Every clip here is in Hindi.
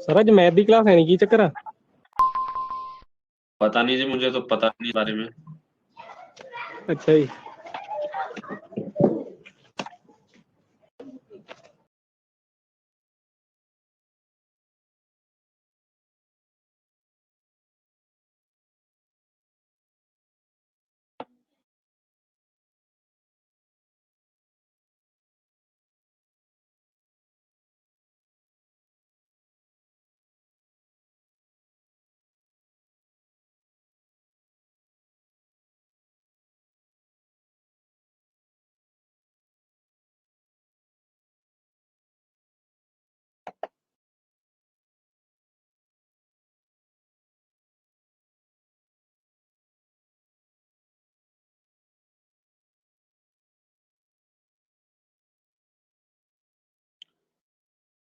सर अज मैथ की क्लास है नहीं, की चक्कर है? पता नहीं जी, मुझे तो पता नहीं बारे में। अच्छा जी।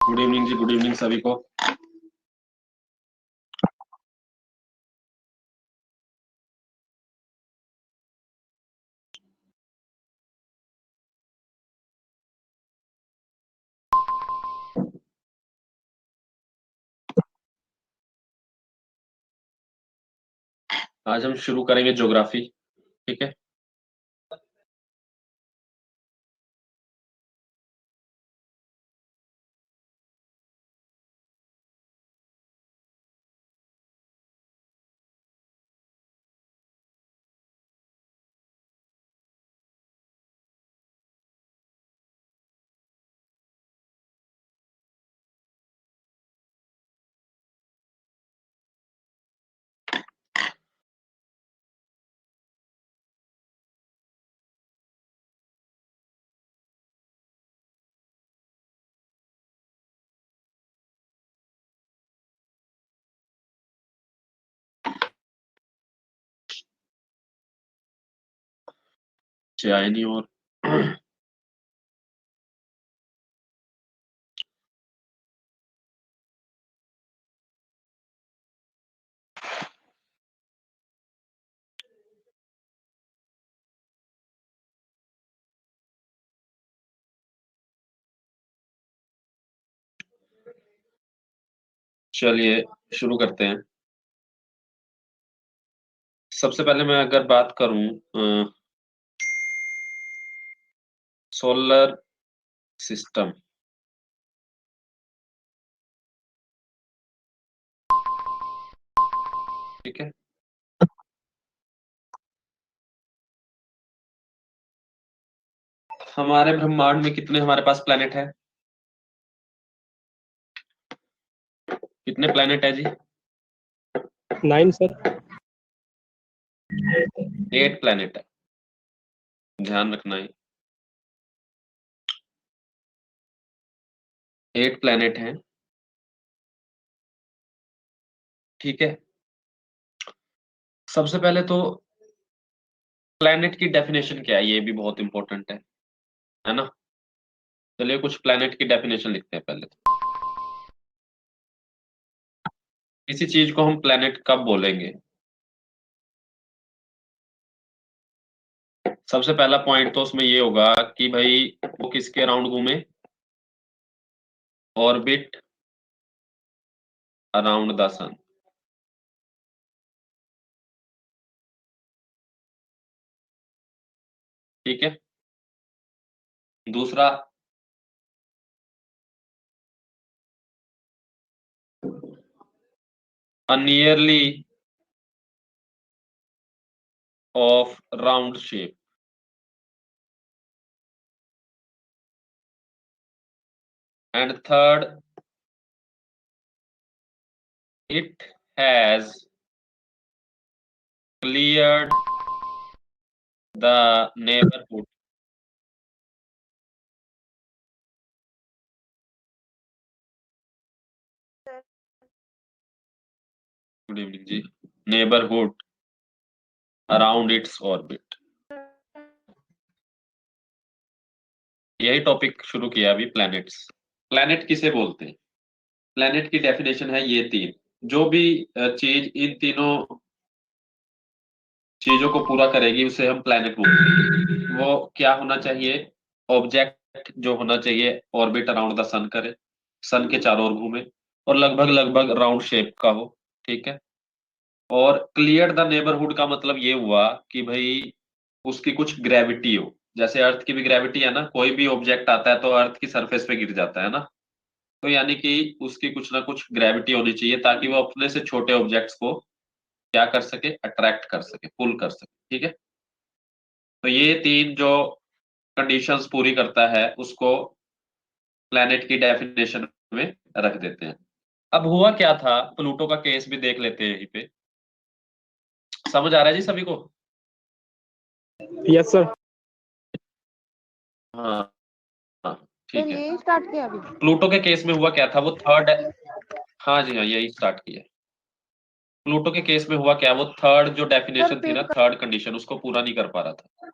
गुड इवनिंग जी, गुड इवनिंग सभी को। आज हम शुरू करेंगे ज्योग्राफी, ठीक है। चाय नहीं और चलिए शुरू करते हैं। सबसे पहले मैं अगर बात करूं सोलर सिस्टम, ठीक है। हमारे ब्रह्मांड में कितने हमारे पास प्लेनेट है? कितने प्लेनेट है जी? 9 सर। 8 प्लेनेट है, ध्यान रखना है। 8 प्लेनेट हैं, ठीक है। सबसे पहले तो प्लेनेट की डेफिनेशन क्या है, ये भी बहुत इंपॉर्टेंट है ना। चलिए कुछ प्लेनेट की डेफिनेशन लिखते हैं पहले तो। किसी चीज को हम प्लेनेट कब बोलेंगे? सबसे पहला पॉइंट तो उसमें ये होगा कि भाई वो किसके अराउंड घूमे, ऑर्बिट अराउंड द सन, ठीक है। दूसरा, a nearly of round shape, and third, it has cleared the neighborhood. Good evening ji. Neighbourhood around its orbit, यही टॉपिक शुरू किया अभी, प्लैनेट्स। प्लैनेट किसे बोलते हैं? प्लैनेट की डेफिनेशन है ये तीन, जो भी चीज इन तीनों चीजों को पूरा करेगी उसे हम प्लैनेट बोलते हैं। वो क्या होना चाहिए? ऑब्जेक्ट जो होना चाहिए ऑर्बिट अराउंड द सन करे, सन के चारों ओर घूमे, और लगभग लगभग राउंड शेप का हो, ठीक है। और क्लियर द नेबरहुड का मतलब ये हुआ कि भाई उसकी कुछ ग्रेविटी हो, जैसे अर्थ की भी ग्रेविटी है ना, कोई भी ऑब्जेक्ट आता है तो अर्थ की सरफेस पे गिर जाता है ना, तो यानी कि उसकी कुछ ना कुछ ग्रेविटी होनी चाहिए ताकि वो अपने से छोटे ऑब्जेक्ट्स को क्या कर सके, अट्रैक्ट कर सके, पुल कर सके, ठीक है। तो ये तीन जो कंडीशंस पूरी करता है उसको प्लैनेट की डेफिनेशन में रख देते हैं। अब हुआ क्या था, प्लूटो का केस भी देख लेते हैं यहीं पे। समझ आ रहा है जी सभी को? Yes sir. हाँ हाँ, ठीक है। ये स्टार्ट किया अभी। प्लूटो के केस में हुआ क्या था, वो थर्ड, हाँ जी हाँ, यही स्टार्ट किया। प्लूटो के केस में हुआ क्या, वो थर्ड जो डेफिनेशन थी ना, थर्ड कंडीशन, उसको पूरा नहीं कर पा रहा था।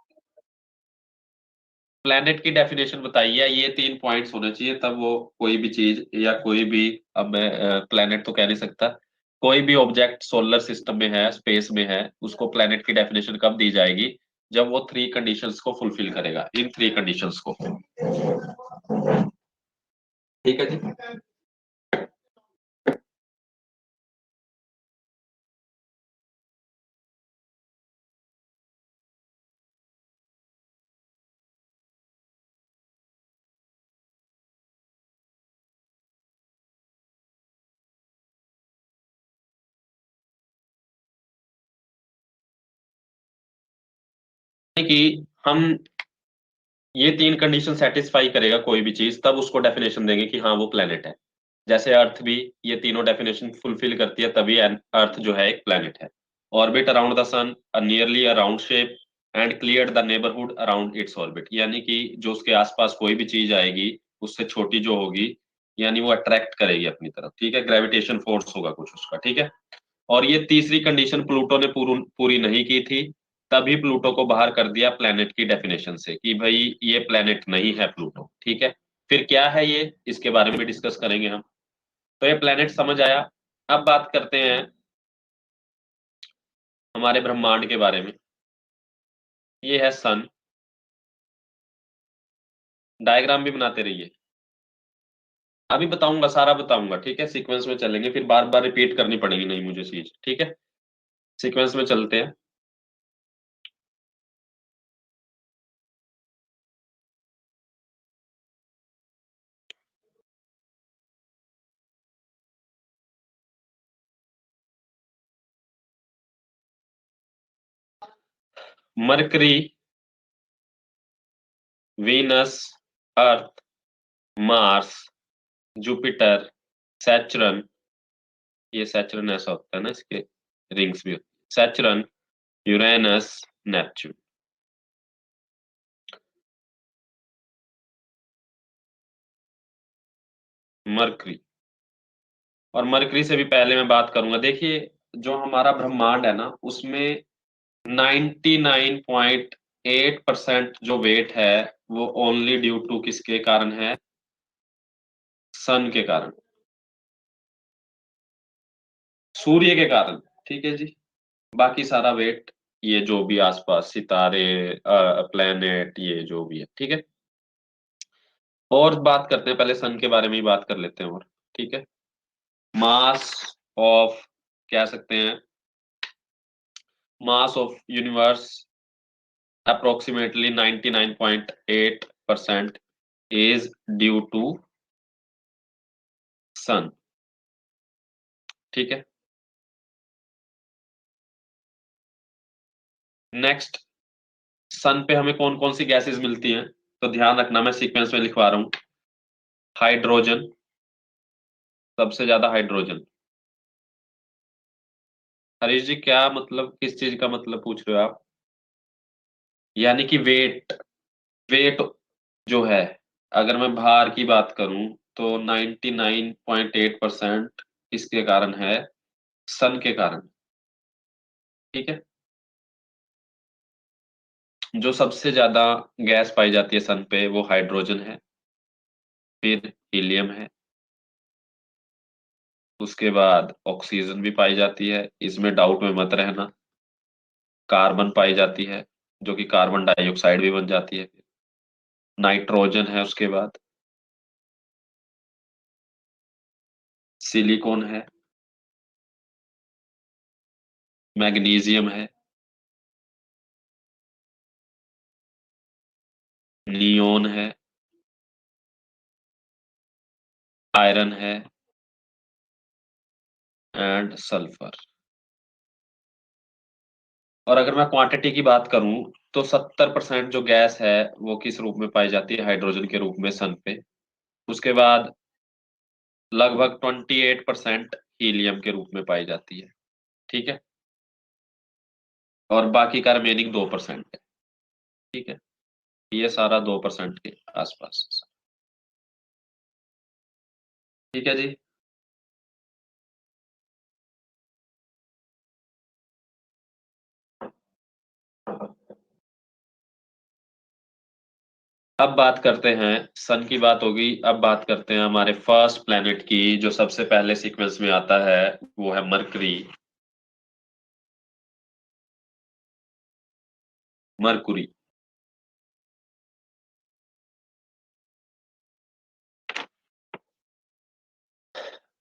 प्लैनेट की डेफिनेशन बताइए, ये तीन पॉइंट्स होने चाहिए तब वो कोई भी चीज या कोई भी, अब मैं प्लैनेट तो कह नहीं सकता, कोई भी ऑब्जेक्ट सोलर सिस्टम में है, स्पेस में है, उसको प्लैनेट की डेफिनेशन कब दी जाएगी? जब वो थ्री कंडीशंस को फुलफिल करेगा, इन थ्री कंडीशंस को, ठीक है जी। कि हम ये तीन कंडीशन सेटिस्फाई करेगा कोई भी चीज, तब उसको डेफिनेशन देंगे कि हाँ वो प्लेनेट है। जैसे अर्थ भी ये तीनों डेफिनेशन फुलफिल करती है, तभी अर्थ जो है एक प्लेनेट है। Orbit around the sun, nearly a round shape, and clear the neighbourhood around its orbit, यानी कि जो उसके आसपास कोई भी चीज आएगी उससे छोटी जो होगी, यानी वो अट्रैक्ट करेगी अपनी तरफ, ठीक है, ग्रेविटेशन फोर्स होगा कुछ उसका, ठीक है। और ये तीसरी कंडीशन प्लूटो ने पूरी नहीं की थी, तभी प्लूटो को बाहर कर दिया प्लेनेट की डेफिनेशन से कि भाई ये प्लेनेट नहीं है प्लूटो, ठीक है। फिर क्या है ये, इसके बारे में डिस्कस करेंगे हम। तो ये प्लेनेट समझ आया। अब बात करते हैं हमारे ब्रह्मांड के बारे में। ये है सन, डायग्राम भी बनाते रहिए, अभी बताऊंगा, सारा बताऊंगा, ठीक है, सीक्वेंस में चलेंगे, फिर बार बार रिपीट करनी पड़ेगी नहीं मुझे चीज, ठीक है। सीक्वेंस में चलते हैं। Mercury, Venus, Earth, Mars, Jupiter, सैचरन, ये सैचरन ऐसा होता है ना, इसके रिंग्स भी होती है, सैचरन, यूरेनस, नेपच्यून। मरकरी, और मरकरी से भी पहले मैं बात करूंगा, देखिए जो हमारा ब्रह्मांड है ना, उसमें 99.8% जो वेट है वो ओनली ड्यू टू किसके कारण है? सन के कारण, सूर्य के कारण, ठीक है जी। बाकी सारा वेट ये जो भी आसपास सितारे, प्लेनेट, ये जो भी है, ठीक है। और बात करते हैं, पहले सन के बारे में ही बात कर लेते हैं, और ठीक है। मास ऑफ, कह सकते हैं, mass of universe approximately 99.8% is due to sun, ठीक है। नेक्स्ट, सन पे हमें कौन कौन सी गैसेस मिलती हैं, तो ध्यान रखना, मैं सीक्वेंस में लिखवा रहा हूं। हाइड्रोजन, सबसे ज्यादा हाइड्रोजन। हरीश जी क्या मतलब, किस चीज का मतलब पूछ रहे हो आप? यानी कि वेट, वेट जो है, अगर मैं भार की बात करूं तो 99.8% इसके कारण है सन के कारण। ठीक है, जो सबसे ज्यादा गैस पाई जाती है सन पे वो हाइड्रोजन है, फिर हीलियम है, उसके बाद ऑक्सीजन भी पाई जाती है, इसमें डाउट में मत रहना। कार्बन पाई जाती है, जो कि कार्बन डाइऑक्साइड भी बन जाती है। नाइट्रोजन है, उसके बाद सिलिकॉन है, मैग्नीशियम है, नियोन है, आयरन है एंड सल्फर। और अगर मैं क्वांटिटी की बात करूं तो 70% जो गैस है वो किस रूप में पाई जाती है, हाइड्रोजन के रूप में सन पे। उसके बाद लगभग 28% हीलियम के रूप में पाई जाती है। ठीक है, और बाकी का रिमेनिंग 2% है। ठीक है, ये सारा 2% के आसपास। ठीक है जी। अब बात करते हैं, सन की बात होगी, अब बात करते हैं हमारे फर्स्ट प्लेनेट की, जो सबसे पहले सीक्वेंस में आता है वो है मरकरी। मरकुरी।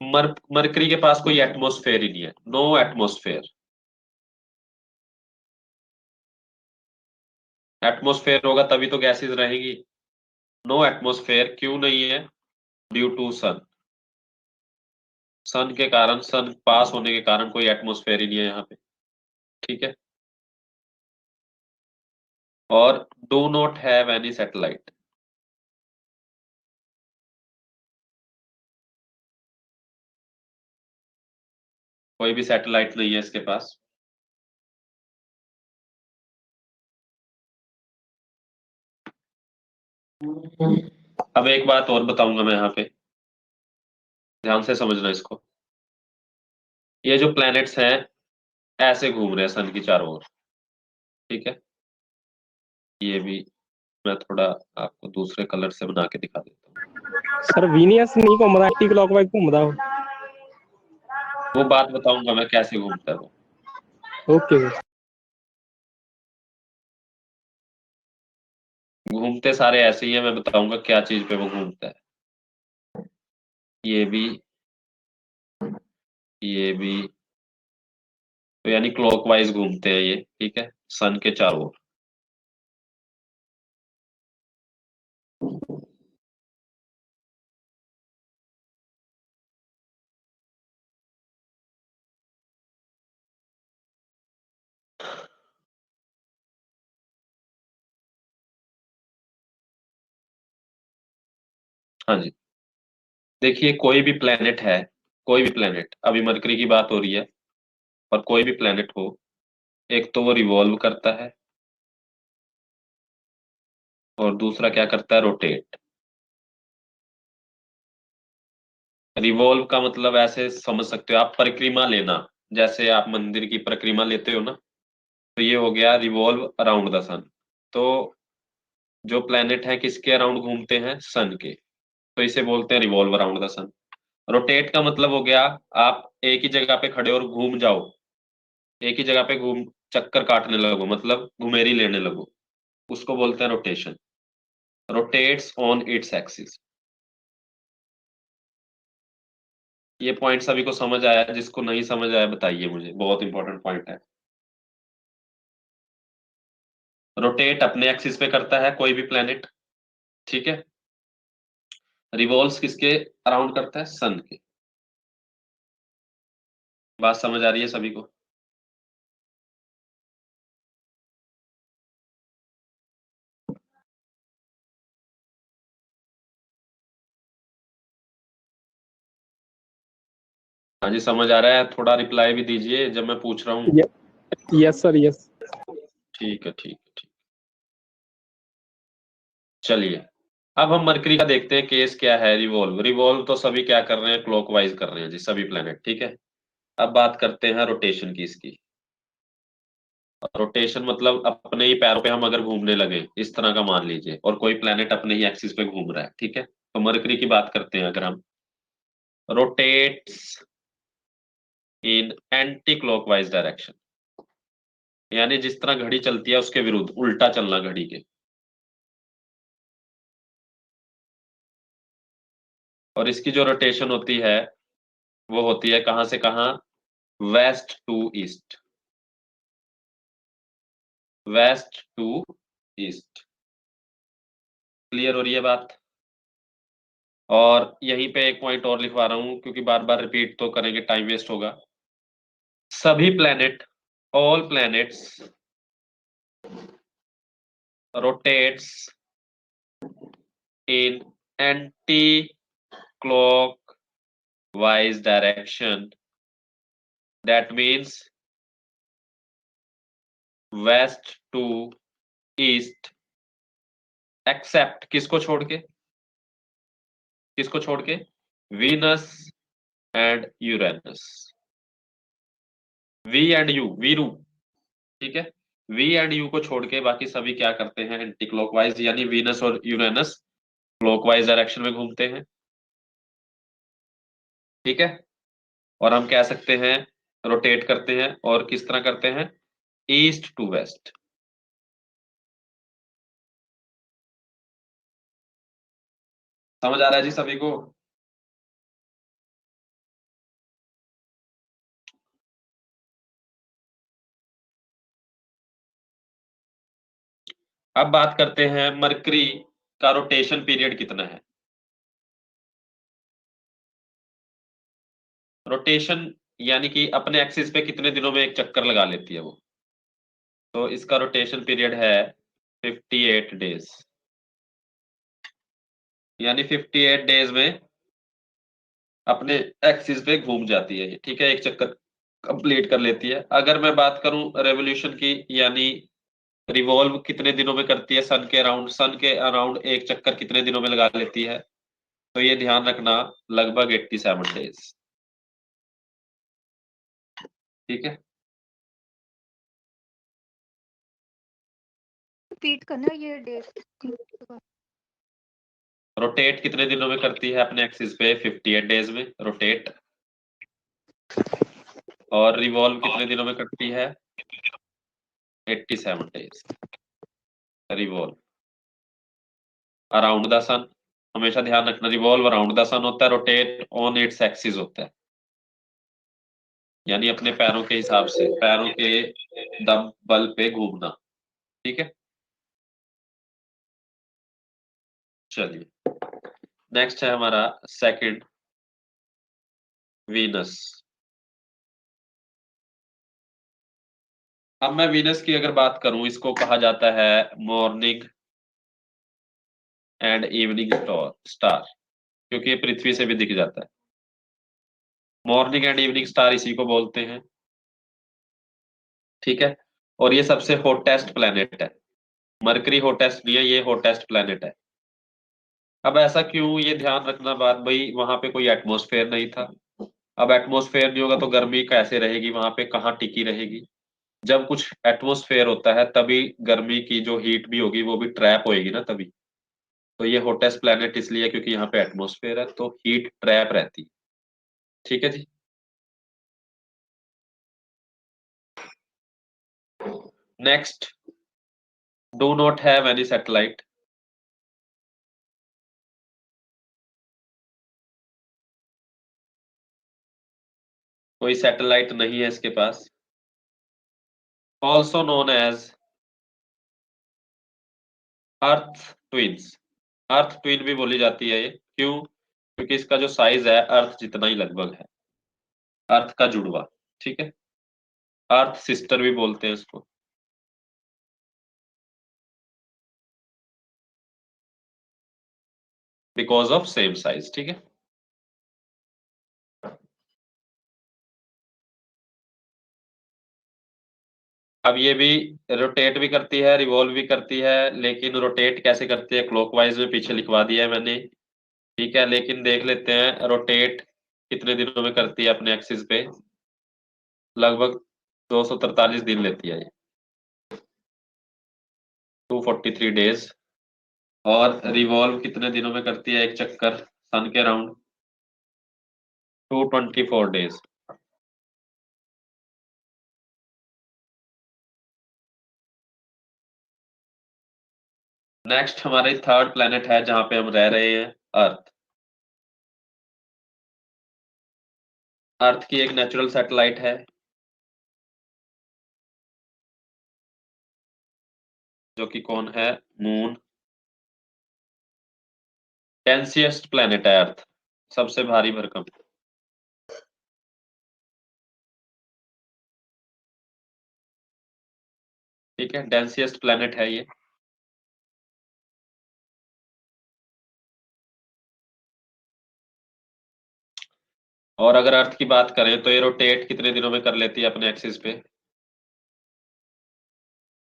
मरकरी के पास कोई एटमॉस्फेयर ही नहीं है, नो एटमॉस्फेयर। एटमॉस्फेयर होगा तभी तो गैसेस रहेगी। नो एटमॉस्फेयर क्यों नहीं है? ड्यू टू सन। सन के कारण, सन पास होने के कारण कोई एटमॉस्फेयर ही नहीं है यहाँ पे। ठीक है, और do not have any satellite. कोई भी सैटेलाइट नहीं है इसके पास। अब एक बात और बताऊंगा मैं यहाँ पे, ध्यान से समझना इसको। ये जो प्लैनेट्स हैं ऐसे घूम रहे हैं सन की चारों ओर। ठीक है, ये भी मैं थोड़ा आपको दूसरे कलर से बना के दिखा देता हूँ। सर वीनियस नहीं घूमदा, एंटी क्लॉकवाइज घूमदा वो। वो बात बताऊंगा मैं कैसे घूमता है वो। Okay sir. घूमते सारे ऐसे ही है, मैं बताऊंगा क्या चीज पे वो घूमता है। ये भी, ये भी, तो यानी क्लॉकवाइज घूमते हैं ये। ठीक है, सन के चारों ओर। हाँ जी, देखिए कोई भी प्लेनेट है, कोई भी प्लेनेट, अभी मरकरी की बात हो रही है, और कोई भी प्लेनेट हो, एक तो वो रिवॉल्व करता है, और दूसरा क्या करता है, रोटेट। रिवॉल्व का मतलब ऐसे समझ सकते हो आप, परिक्रमा लेना। जैसे आप मंदिर की परिक्रमा लेते हो ना, तो ये हो गया रिवॉल्व अराउंड द सन। तो जो प्लेनेट है किसके अराउंड घूमते हैं, सन के, तो इसे बोलते हैं revolve around the sun. Rotate का मतलब हो गया आप एक ही जगह पे खड़े और घूम जाओ, एक ही जगह पे घूम, चक्कर काटने लगो, मतलब घुमेरी लेने लगो, उसको बोलते हैं rotation. Rotates on its axis. ये पॉइंट सभी को समझ आया? जिसको नहीं समझ आया बताइए मुझे, बहुत इंपॉर्टेंट पॉइंट है। रोटेट अपने एक्सिस पे करता है कोई भी प्लेनेट। ठीक है, रिवॉल्व्स किसके अराउंड करता है, सन के। बात समझ आ रही है सभी को? हाँ जी, समझ आ रहा है? थोड़ा रिप्लाई भी दीजिए जब मैं पूछ रहा हूँ। Yes sir, yes. ठीक है, ठीक है, ठीक। चलिए, अब हम मरकरी का देखते हैं केस क्या है। रिवॉल्व, रिवॉल्व तो सभी क्या कर रहे हैं, क्लॉकवाइज कर रहे हैं जी, सभी प्लेनेट। ठीक है, अब बात करते हैं रोटेशन की इसकी। रोटेशन मतलब अपने ही पैरों पे हम अगर घूमने लगे इस तरह का मान लीजिए, और कोई प्लेनेट अपने ही एक्सिस पे घूम रहा है, ठीक है। तो मरकरी की बात करते हैं, अगर हम रोटेट्स इन एंटी क्लॉकवाइज डायरेक्शन, यानी जिस तरह घड़ी चलती है उसके विरुद्ध, उल्टा चलना घड़ी के। और इसकी जो रोटेशन होती है वो होती है कहां से कहां, west to east, west to east. Clear हो रही है बात। और यहीं पे एक पॉइंट और लिखवा रहा हूं, क्योंकि बार बार रिपीट तो करेंगे टाइम वेस्ट होगा। सभी planet, all planets rotates in anti clockwise direction, that means west to east, except किसको छोड़ के, किसको छोड़ के, Venus and Uranus. V and U, Veeru, ठीक है। वी एंड यू को छोड़ के बाकी सभी क्या करते हैं, एंटी क्लॉकवाइज, यानी वीनस और यूरेनस क्लॉकवाइज डायरेक्शन में घूमते हैं, ठीक है। और हम कह सकते हैं रोटेट करते हैं, और किस तरह करते हैं, ईस्ट टू वेस्ट। समझ आ रहा है जी सभी को। अब बात करते हैं मरकरी का रोटेशन पीरियड कितना है। रोटेशन यानी कि अपने एक्सिस पे कितने दिनों में एक चक्कर लगा लेती है वो। तो इसका रोटेशन पीरियड है 58 डेज, यानी 58 डेज में अपने एक्सिस पे घूम जाती है ये, ठीक है, एक चक्कर कंप्लीट कर लेती है। अगर मैं बात करूं रेवोल्यूशन की, यानी रिवॉल्व कितने दिनों में करती है सन के अराउंड, सन के अराउंड एक चक्कर कितने दिनों में लगा लेती है, तो ये ध्यान रखना, लगभग 87 डेज, ठीक है। रिपीट करना ये डेट। रोटेट कितने दिनों में करती है अपने एक्सिस पे, 58 डेज में रोटेट। और रिवॉल्व कितने दिनों में करती है, 87 डेज रिवॉल्व अराउंड द सन। हमेशा ध्यान रखना, रिवॉल्व अराउंड द सन होता है, रोटेट ऑन इट्स एक्सिस होता है, यानी अपने पैरों के हिसाब से, पैरों के दम बल पे घूमना, ठीक है। चलिए नेक्स्ट है हमारा सेकंड, वीनस। अब मैं वीनस की अगर बात करूं, इसको कहा जाता है मॉर्निंग एंड इवनिंग स्टार, क्योंकि ये पृथ्वी से भी दिख जाता है। मॉर्निंग एंड इवनिंग स्टार इसी को बोलते हैं, ठीक है। और ये सबसे हॉटेस्ट प्लेनेट है, मरकरी हॉटेस्ट नहीं है, ये हॉटेस्ट प्लेनेट है। अब ऐसा क्यों, ये ध्यान रखना बात भाई, वहां पे कोई एटमॉस्फेयर नहीं था। अब एटमॉस्फेयर नहीं होगा तो गर्मी कैसे रहेगी वहां पे, कहाँ टिकी रहेगी। जब कुछ एटमॉस्फेयर होता है तभी गर्मी की जो हीट भी होगी वो भी ट्रैप होएगी ना तभी। तो ये हॉटेस्ट प्लेनेट इसलिए है क्योंकि यहाँ पे एटमॉस्फेयर है, तो हीट ट्रैप रहती है, ठीक है जी। Next, do not have any satellite. कोई सैटेलाइट नहीं है इसके पास। Also known as earth twins, earth twin भी बोली जाती है ये, क्यों, क्योंकि इसका जो साइज है अर्थ जितना ही लगभग है, अर्थ का जुड़वा, ठीक है। अर्थ सिस्टर भी बोलते हैं इसको। बिकॉज ऑफ सेम साइज, ठीक है। अब ये भी रोटेट भी करती है, रिवॉल्व भी करती है, लेकिन रोटेट कैसे करती है, क्लॉकवाइज में पीछे लिखवा दिया है मैंने, ठीक है। लेकिन देख लेते हैं रोटेट कितने दिनों में करती है अपने एक्सिस पे, लगभग 243 दिन लेती है ये, 243 डेज। और रिवॉल्व कितने दिनों में करती है एक चक्कर सन के अराउंड? 224 डेज। नेक्स्ट हमारे थर्ड प्लेनेट है जहां पे हम रह रहे हैं, अर्थ। अर्थ की एक नेचुरल सैटेलाइट है जो कि कौन है? मून। डेंसिएस्ट प्लेनेट है अर्थ, सबसे भारी भरकम। ठीक है, डेंसिएस्ट प्लेनेट है ये। और अगर अर्थ की बात करें तो ये रोटेट कितने दिनों में कर लेती है अपने एक्सिस पे?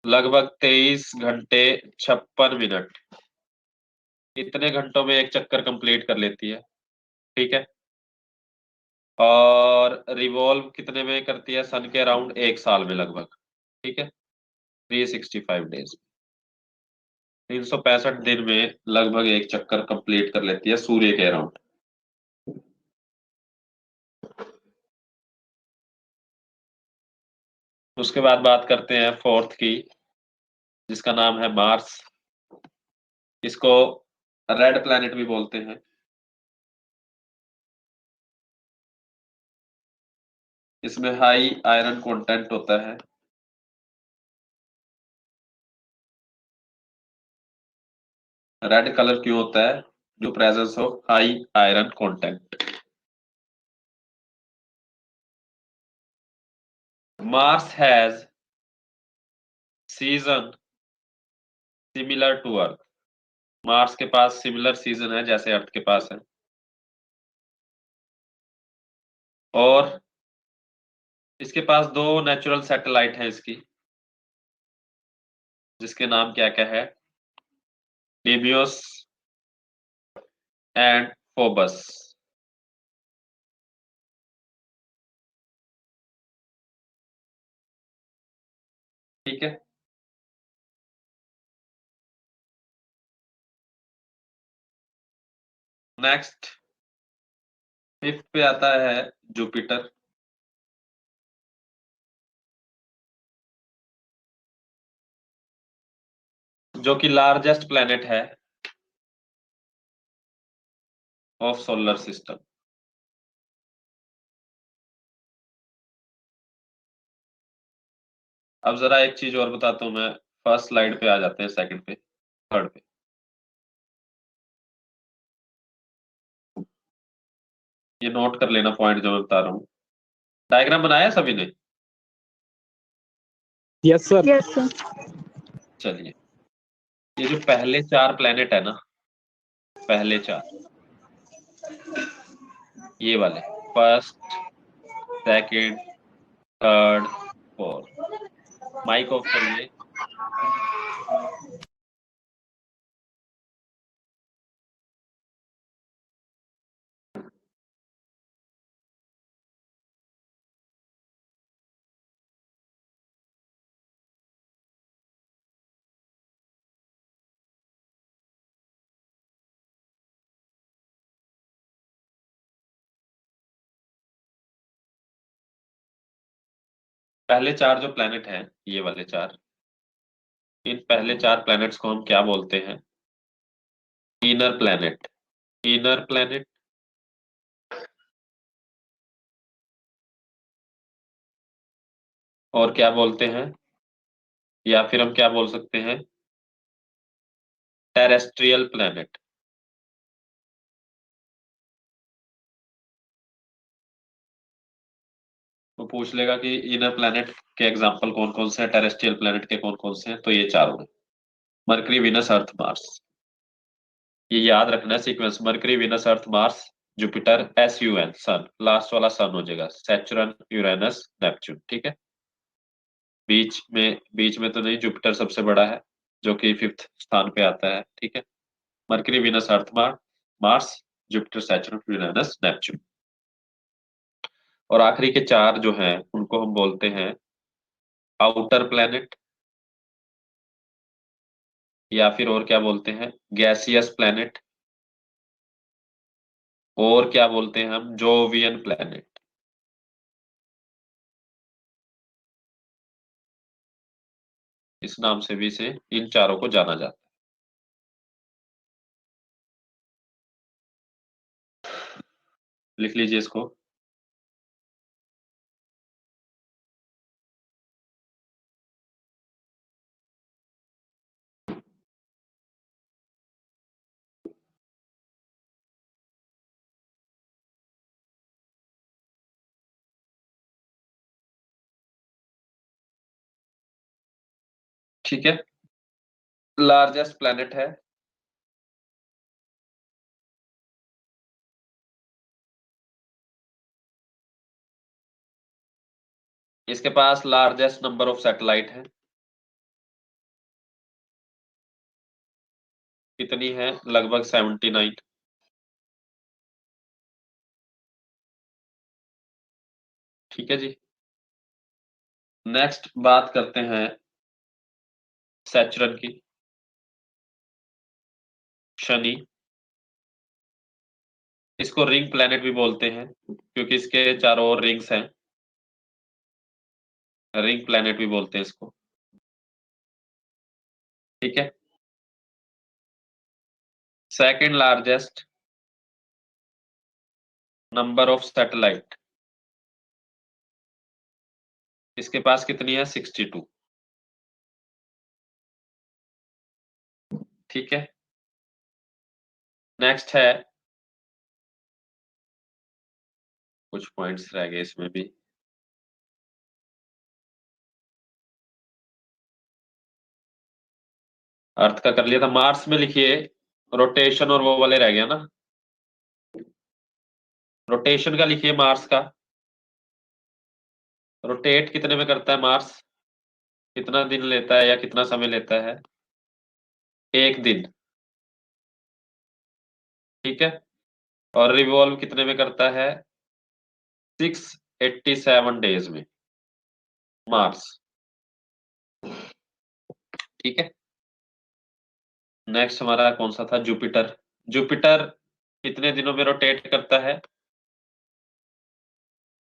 लगभग 23 घंटे 56 मिनट, इतने घंटों में एक चक्कर कंप्लीट कर लेती है। ठीक है। और रिवॉल्व कितने में करती है? सन के अराउंड 1 साल में लगभग। ठीक है, 365 डेज, 365 दिन में लगभग एक चक्कर कंप्लीट कर लेती है सूर्य के अराउंड। उसके बाद बात करते हैं फोर्थ की, जिसका नाम है मार्स। इसको रेड प्लैनेट भी बोलते हैं। इसमें हाई आयरन कंटेंट होता है। रेड कलर क्यों होता है? Due presence of high iron content. Mars has season similar to Earth. Mars के पास सिमिलर सीजन है जैसे अर्थ के पास है। और इसके पास दो नेचुरल सैटेलाइट है इसकी, जिसके नाम क्या क्या है? डेमियोस एंड फोबस। ठीक है। नेक्स्ट फिफ्थ पे आता है जुपिटर, जो कि लार्जेस्ट प्लेनेट है ऑफ सोलर सिस्टम। अब जरा एक चीज और बताता हूं मैं। फर्स्ट स्लाइड पे आ जाते हैं, सेकंड पे, थर्ड पे। ये नोट कर लेना पॉइंट जो मैं बता रहा हूँ। डायग्राम बनाया है सभी ने? Yes sir. Yes sir. चलिए, ये जो पहले 4 प्लेनेट है ना, पहले 4, ये वाले, first, second, third, fourth. Mike off करिए। पहले 4 जो प्लेनेट हैं, ये वाले 4, इन पहले 4 प्लैनेट्स को हम क्या बोलते हैं? Inner planet. Inner planet. और क्या बोलते हैं? या फिर हम क्या बोल सकते हैं? Terrestrial planet. वो पूछ लेगा कि इनर प्लैनेट के एग्जांपल कौन कौन से हैं, टेरेस्ट्रियल प्लैनेट के कौन कौन से हैं, तो ये चारों हैं, मरकरी, विनस, अर्थ, मार्स। ये याद रखना है sequence, mercury, Venus, Earth, Mars, Jupiter, SUN, सन, लास्ट वाला सन हो जाएगा, सैटर्न, यूरेनस, नेपच्यून। ठीक है। बीच में तो नहीं, जुपिटर सबसे बड़ा है जो कि 5th स्थान पे आता है। ठीक है। Mercury, Venus, Earth, Mars, Jupiter, Saturn, Uranus, Neptune. और आखिरी के 4 जो हैं उनको हम बोलते हैं आउटर प्लैनेट, या फिर और क्या बोलते हैं गैसियस प्लैनेट, और क्या बोलते हैं हम जोवियन प्लैनेट। इस नाम से भी इसे इन चारों को जाना जाता है। लिख लीजिए इसको। ठीक है, लार्जेस्ट प्लैनेट है इसके पास लार्जेस्ट नंबर ऑफ सैटेलाइट है। कितनी है? लगभग 79। ठीक है जी। नेक्स्ट बात करते हैं सैचुरन की। शनि, इसको रिंग प्लैनेट भी बोलते हैं क्योंकि इसके चारों ओर रिंग्स हैं। रिंग प्लैनेट भी बोलते हैं इसको। ठीक है। Second largest number of satellite, इसके पास कितनी है? 62। ठीक है। नेक्स्ट है, कुछ पॉइंट्स रह गए इसमें भी। अर्थ का कर लिया था। मार्स में लिखिए, रोटेशन और वो वाले रह गया ना। रोटेशन का लिखिए मार्स का। रोटेट कितने में करता है मार्स? कितना दिन लेता है या कितना समय लेता है? 1 दिन। ठीक है। और रिवॉल्व कितने में करता है? 687 डेज में मार्स। ठीक है। नेक्स्ट हमारा कौन सा था? जुपिटर। जुपिटर कितने दिनों में रोटेट करता है?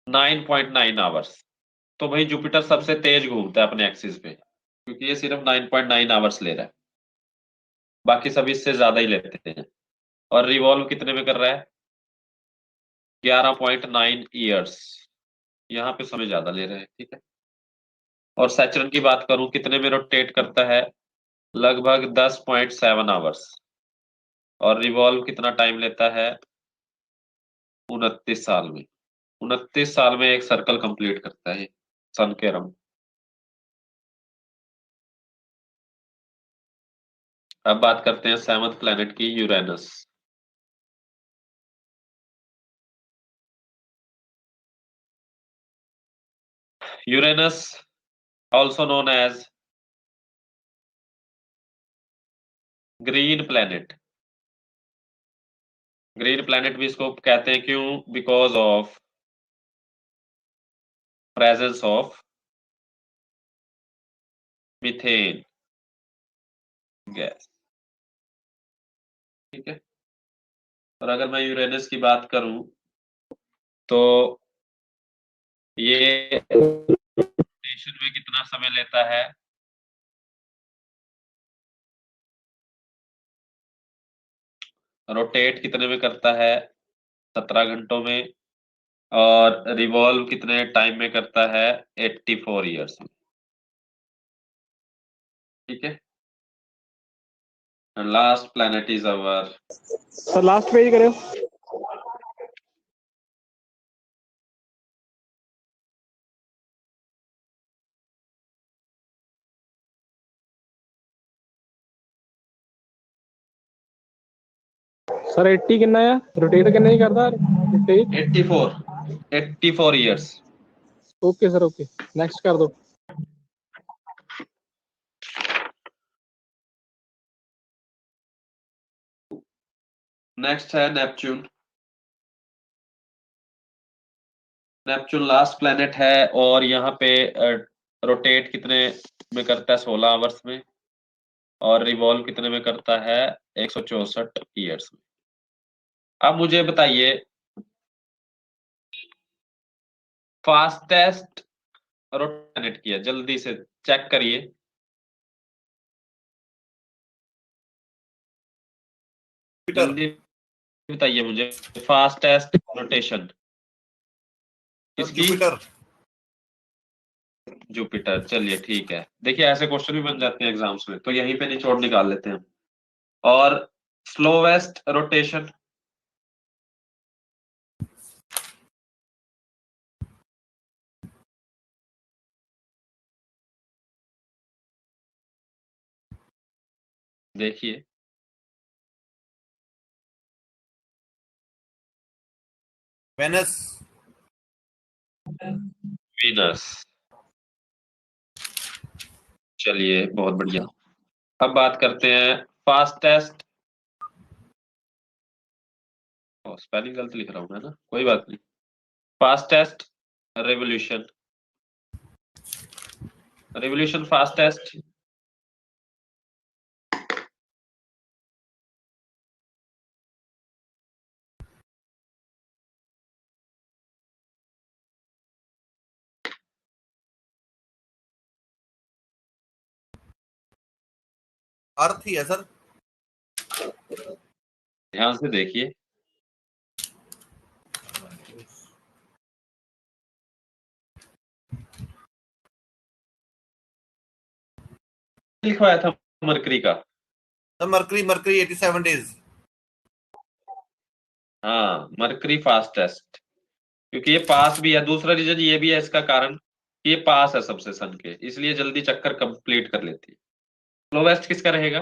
9.9 आवर्स। तो भाई जुपिटर सबसे तेज घूमता है अपने एक्सिस पे, क्योंकि ये सिर्फ 9.9 आवर्स ले रहा है, बाकी सभी इससे ज्यादा ही लेते हैं। और रिवॉल्व कितने में कर रहा है? 11.9 ईयर्स। यहाँ पे समय ज्यादा ले रहे हैं। ठीक है। और सैचुरन की बात करूं, कितने में रोटेट करता है? लगभग 10.7 आवर्स। और रिवॉल्व कितना टाइम लेता है? 29 साल में। 29 साल में एक सर्कल कंप्लीट करता है सन के अराउंड। अब बात करते हैं सेवंथ प्लेनेट की, Uranus. Uranus also known as green planet. Green planet भी इसको कहते हैं, क्यों? Because of presence of methane gas. ठीक है। और अगर मैं यूरेनस की बात करूं तो ये रोटेशन में कितना समय लेता है? रोटेट कितने में करता है? 17 घंटों में। और रिवॉल्व कितने टाइम में करता है? 84 ईयर्स में। ठीक है। Last planet is our. Sir last page करो। सर 80 कितना है? रोटेट कितना ही करता rotate? 84 years. Okay sir, okay. Next कर दो। नेक्स्ट है नेपच्यून। नेपच्यून लास्ट प्लेनेट है और यहाँ पे रोटेट कितने में करता है? 16 आवर्स में, और रिवॉल्व कितने में करता है? 164 ईयर्स में। अब मुझे बताइए, फास्टेस्ट रोटेट किया, जल्दी से चेक करिए। जल्दी बताइए मुझे, फास्टेस्ट रोटेशन किसकी? जुपिटर। जुपिटर। चलिए ठीक है, देखिए ऐसे क्वेश्चन भी बन जाते हैं एग्जाम्स में, तो यहीं पे निचोड़ निकाल लेते हैं। और स्लोवेस्ट रोटेशन? देखिए, वेनस। वीनस। चलिए बहुत बढ़िया। अब बात करते हैं फास्टेस्ट, स्पेलिंग गलत लिख रहा हूं मैं ना, कोई बात नहीं। Fastest revolution, revolution fastest? Earth ही है सर। ध्यान से देखिए, लिखवाया था मरकरी का। The Mercury, Mercury 87 days. हाँ, मरकरी फास्टेस्ट, क्योंकि ये पास भी है। दूसरा रीजन ये भी है इसका कारण कि ये पास है सबसे सन के, इसलिए जल्दी चक्कर कंप्लीट कर लेती है। स्लोवेस्ट किसका रहेगा?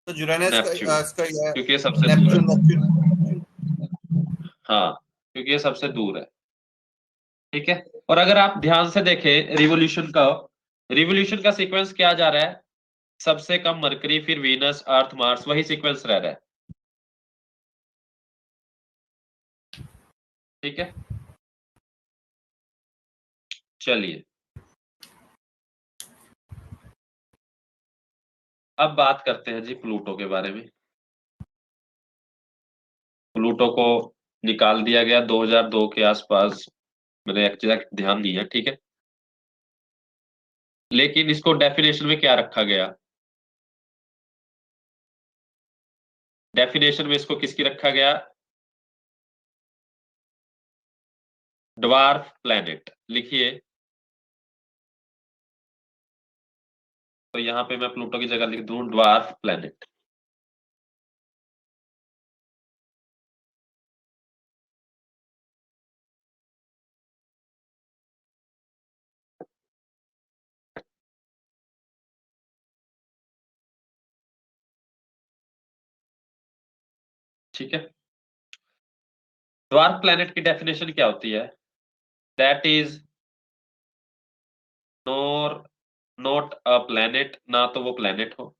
तो यूरेनस का नेपच्यून, इसका ये है। क्योंकि ये सबसे दूर है। Neptune, Neptune. हाँ, क्योंकि ये सबसे दूर है। ठीक है, और अगर आप ध्यान से देखें रिवोल्यूशन का सीक्वेंस क्या जा रहा है? सबसे कम मरकरी, फिर वीनस, अर्थ, मार्स, वही सीक्वेंस रह रहा है। ठीक है, चलिए अब बात करते हैं जी प्लूटो के बारे में। प्लूटो को निकाल दिया गया 2002 के आसपास, मैंने एग्जैक्ट ध्यान नहीं है, ठीक है। लेकिन इसको डेफिनेशन में क्या रखा गया? डेफिनेशन में इसको किसकी रखा गया? Dwarf planet. लिखिए, तो यहाँ पे मैं प्लूटो की जगह लिख दूं ड्वार्फ प्लैनेट। ठीक है, ड्वार्फ प्लैनेट की डेफिनेशन क्या होती है? That is NOR not a planet, ना तो वो प्लैनेट हो।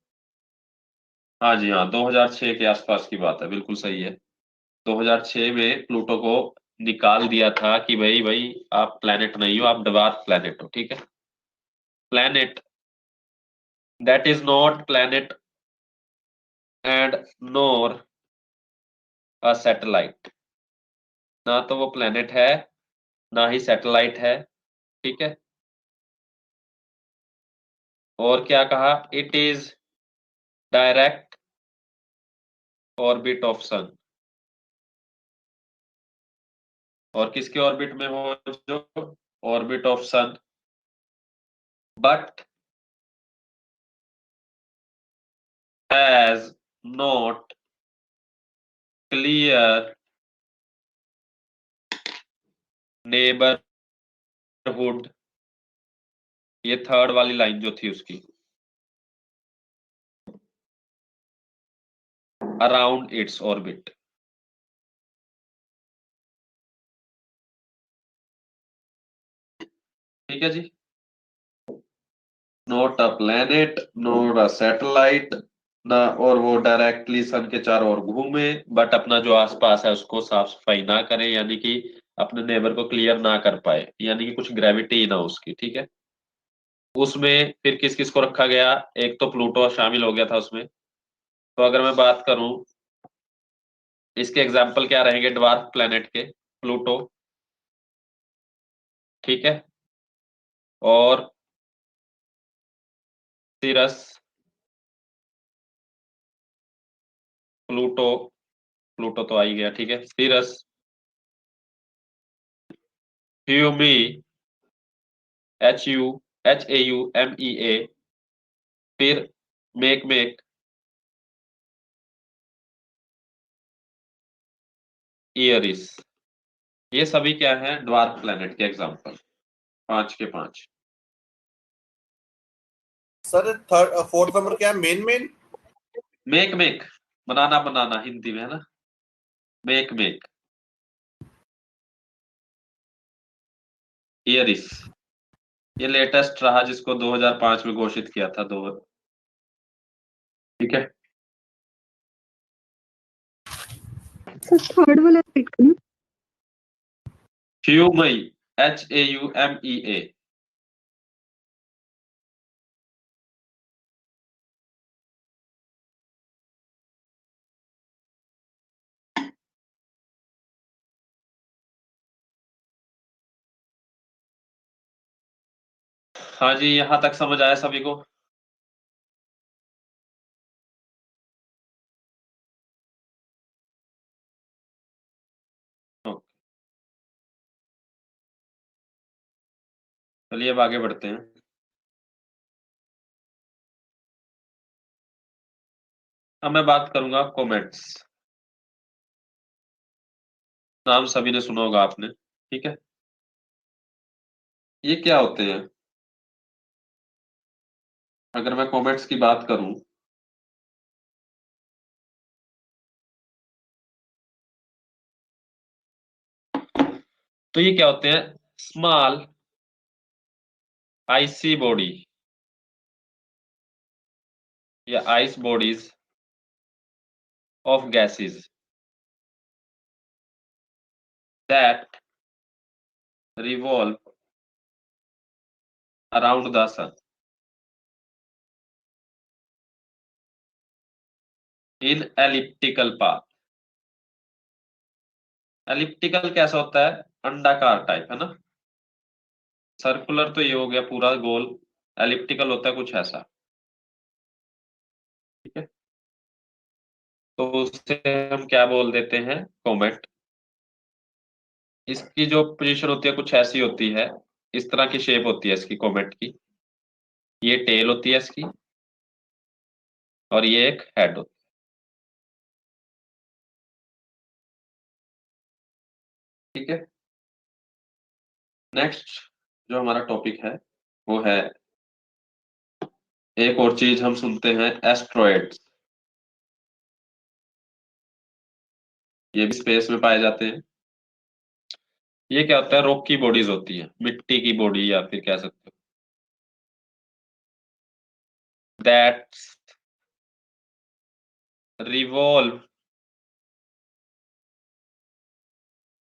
हाँ जी हाँ, 2006 के आसपास की बात है, बिल्कुल सही है। 2006 में प्लूटो को निकाल दिया था कि भाई भाई आप प्लैनेट नहीं हो, आप ड्वार्फ प्लैनेट हो। ठीक है, planet that is not planet and NOR a satellite, ना तो वो प्लैनेट है ना ही सैटेलाइट है। ठीक है, और क्या कहा? It is direct orbit of sun. और किसके ऑर्बिट में हो? जो orbit of sun, but has not clear neighbourhood. ये थर्ड वाली लाइन जो थी उसकी, अराउंड इट्स ऑर्बिट। ठीक है जी, not a planet, not a satellite, ना, और वो डायरेक्टली सन के चारों ओर घूमे, बट अपना जो आसपास है उसको साफ सफाई ना करे, यानी कि अपने नेबर को क्लियर ना कर पाए, यानी कि कुछ ग्रेविटी ही ना हो उसकी, ठीक है। उसमें फिर किस किस को रखा गया, एक तो प्लूटो शामिल हो गया था उसमें। तो अगर मैं बात करूं, इसके एग्जाम्पल क्या रहेंगे ड्वार्फ प्लेनेट के, प्लूटो, ठीक है, और सिरस, प्लूटो, प्लूटो तो आ ही गया, ठीक है, सिरस, ह्यूमी, HUMEA, फिर मेक, ईयरिस। ये सभी क्या है, ड्वार्फ प्लेनेट के एग्जाम्पल, 5 के 5। सर थर्ड फोर्थ नंबर क्या है? मेन मेक बनाना हिंदी में है ना, मेक ईयरिस। ये लेटेस्ट रहा जिसको 2005 में घोषित किया था, दो, ठीक है। सर थर्ड वाला रिपीट करना। ह्यूमई, HAUMEA। हाँ जी, यहां तक समझ आया सभी को? चलिए अब आगे बढ़ते हैं। अब मैं बात करूंगा कॉमेट्स। नाम सभी ने सुना होगा आपने, ठीक है। ये क्या होते हैं? अगर मैं कॉमेट्स की बात करूं, तो ये क्या होते हैं, स्मॉल आइसी बॉडी या ice bodies of gases that revolve around the sun in elliptical path। Elliptical कैसा होता है, अंडाकार टाइप है ना, सर्कुलर तो ये हो गया पूरा गोल, एलिप्टिकल होता है कुछ ऐसा, ठीक है। तो उससे हम क्या बोल देते हैं, कॉमेट। इसकी जो पोजीशन होती है कुछ ऐसी होती है, इस तरह की शेप होती है इसकी कॉमेट की, ये टेल होती है इसकी, और ये एक हेड होती है, ठीक है। नेक्स्ट जो हमारा टॉपिक है वो है, एक और चीज हम सुनते हैं, एस्ट्रॉयड्स। ये भी स्पेस में पाए जाते हैं। ये क्या होता है, रॉक की बॉडीज होती है, मिट्टी की बॉडी, या फिर कह सकते हो that revolve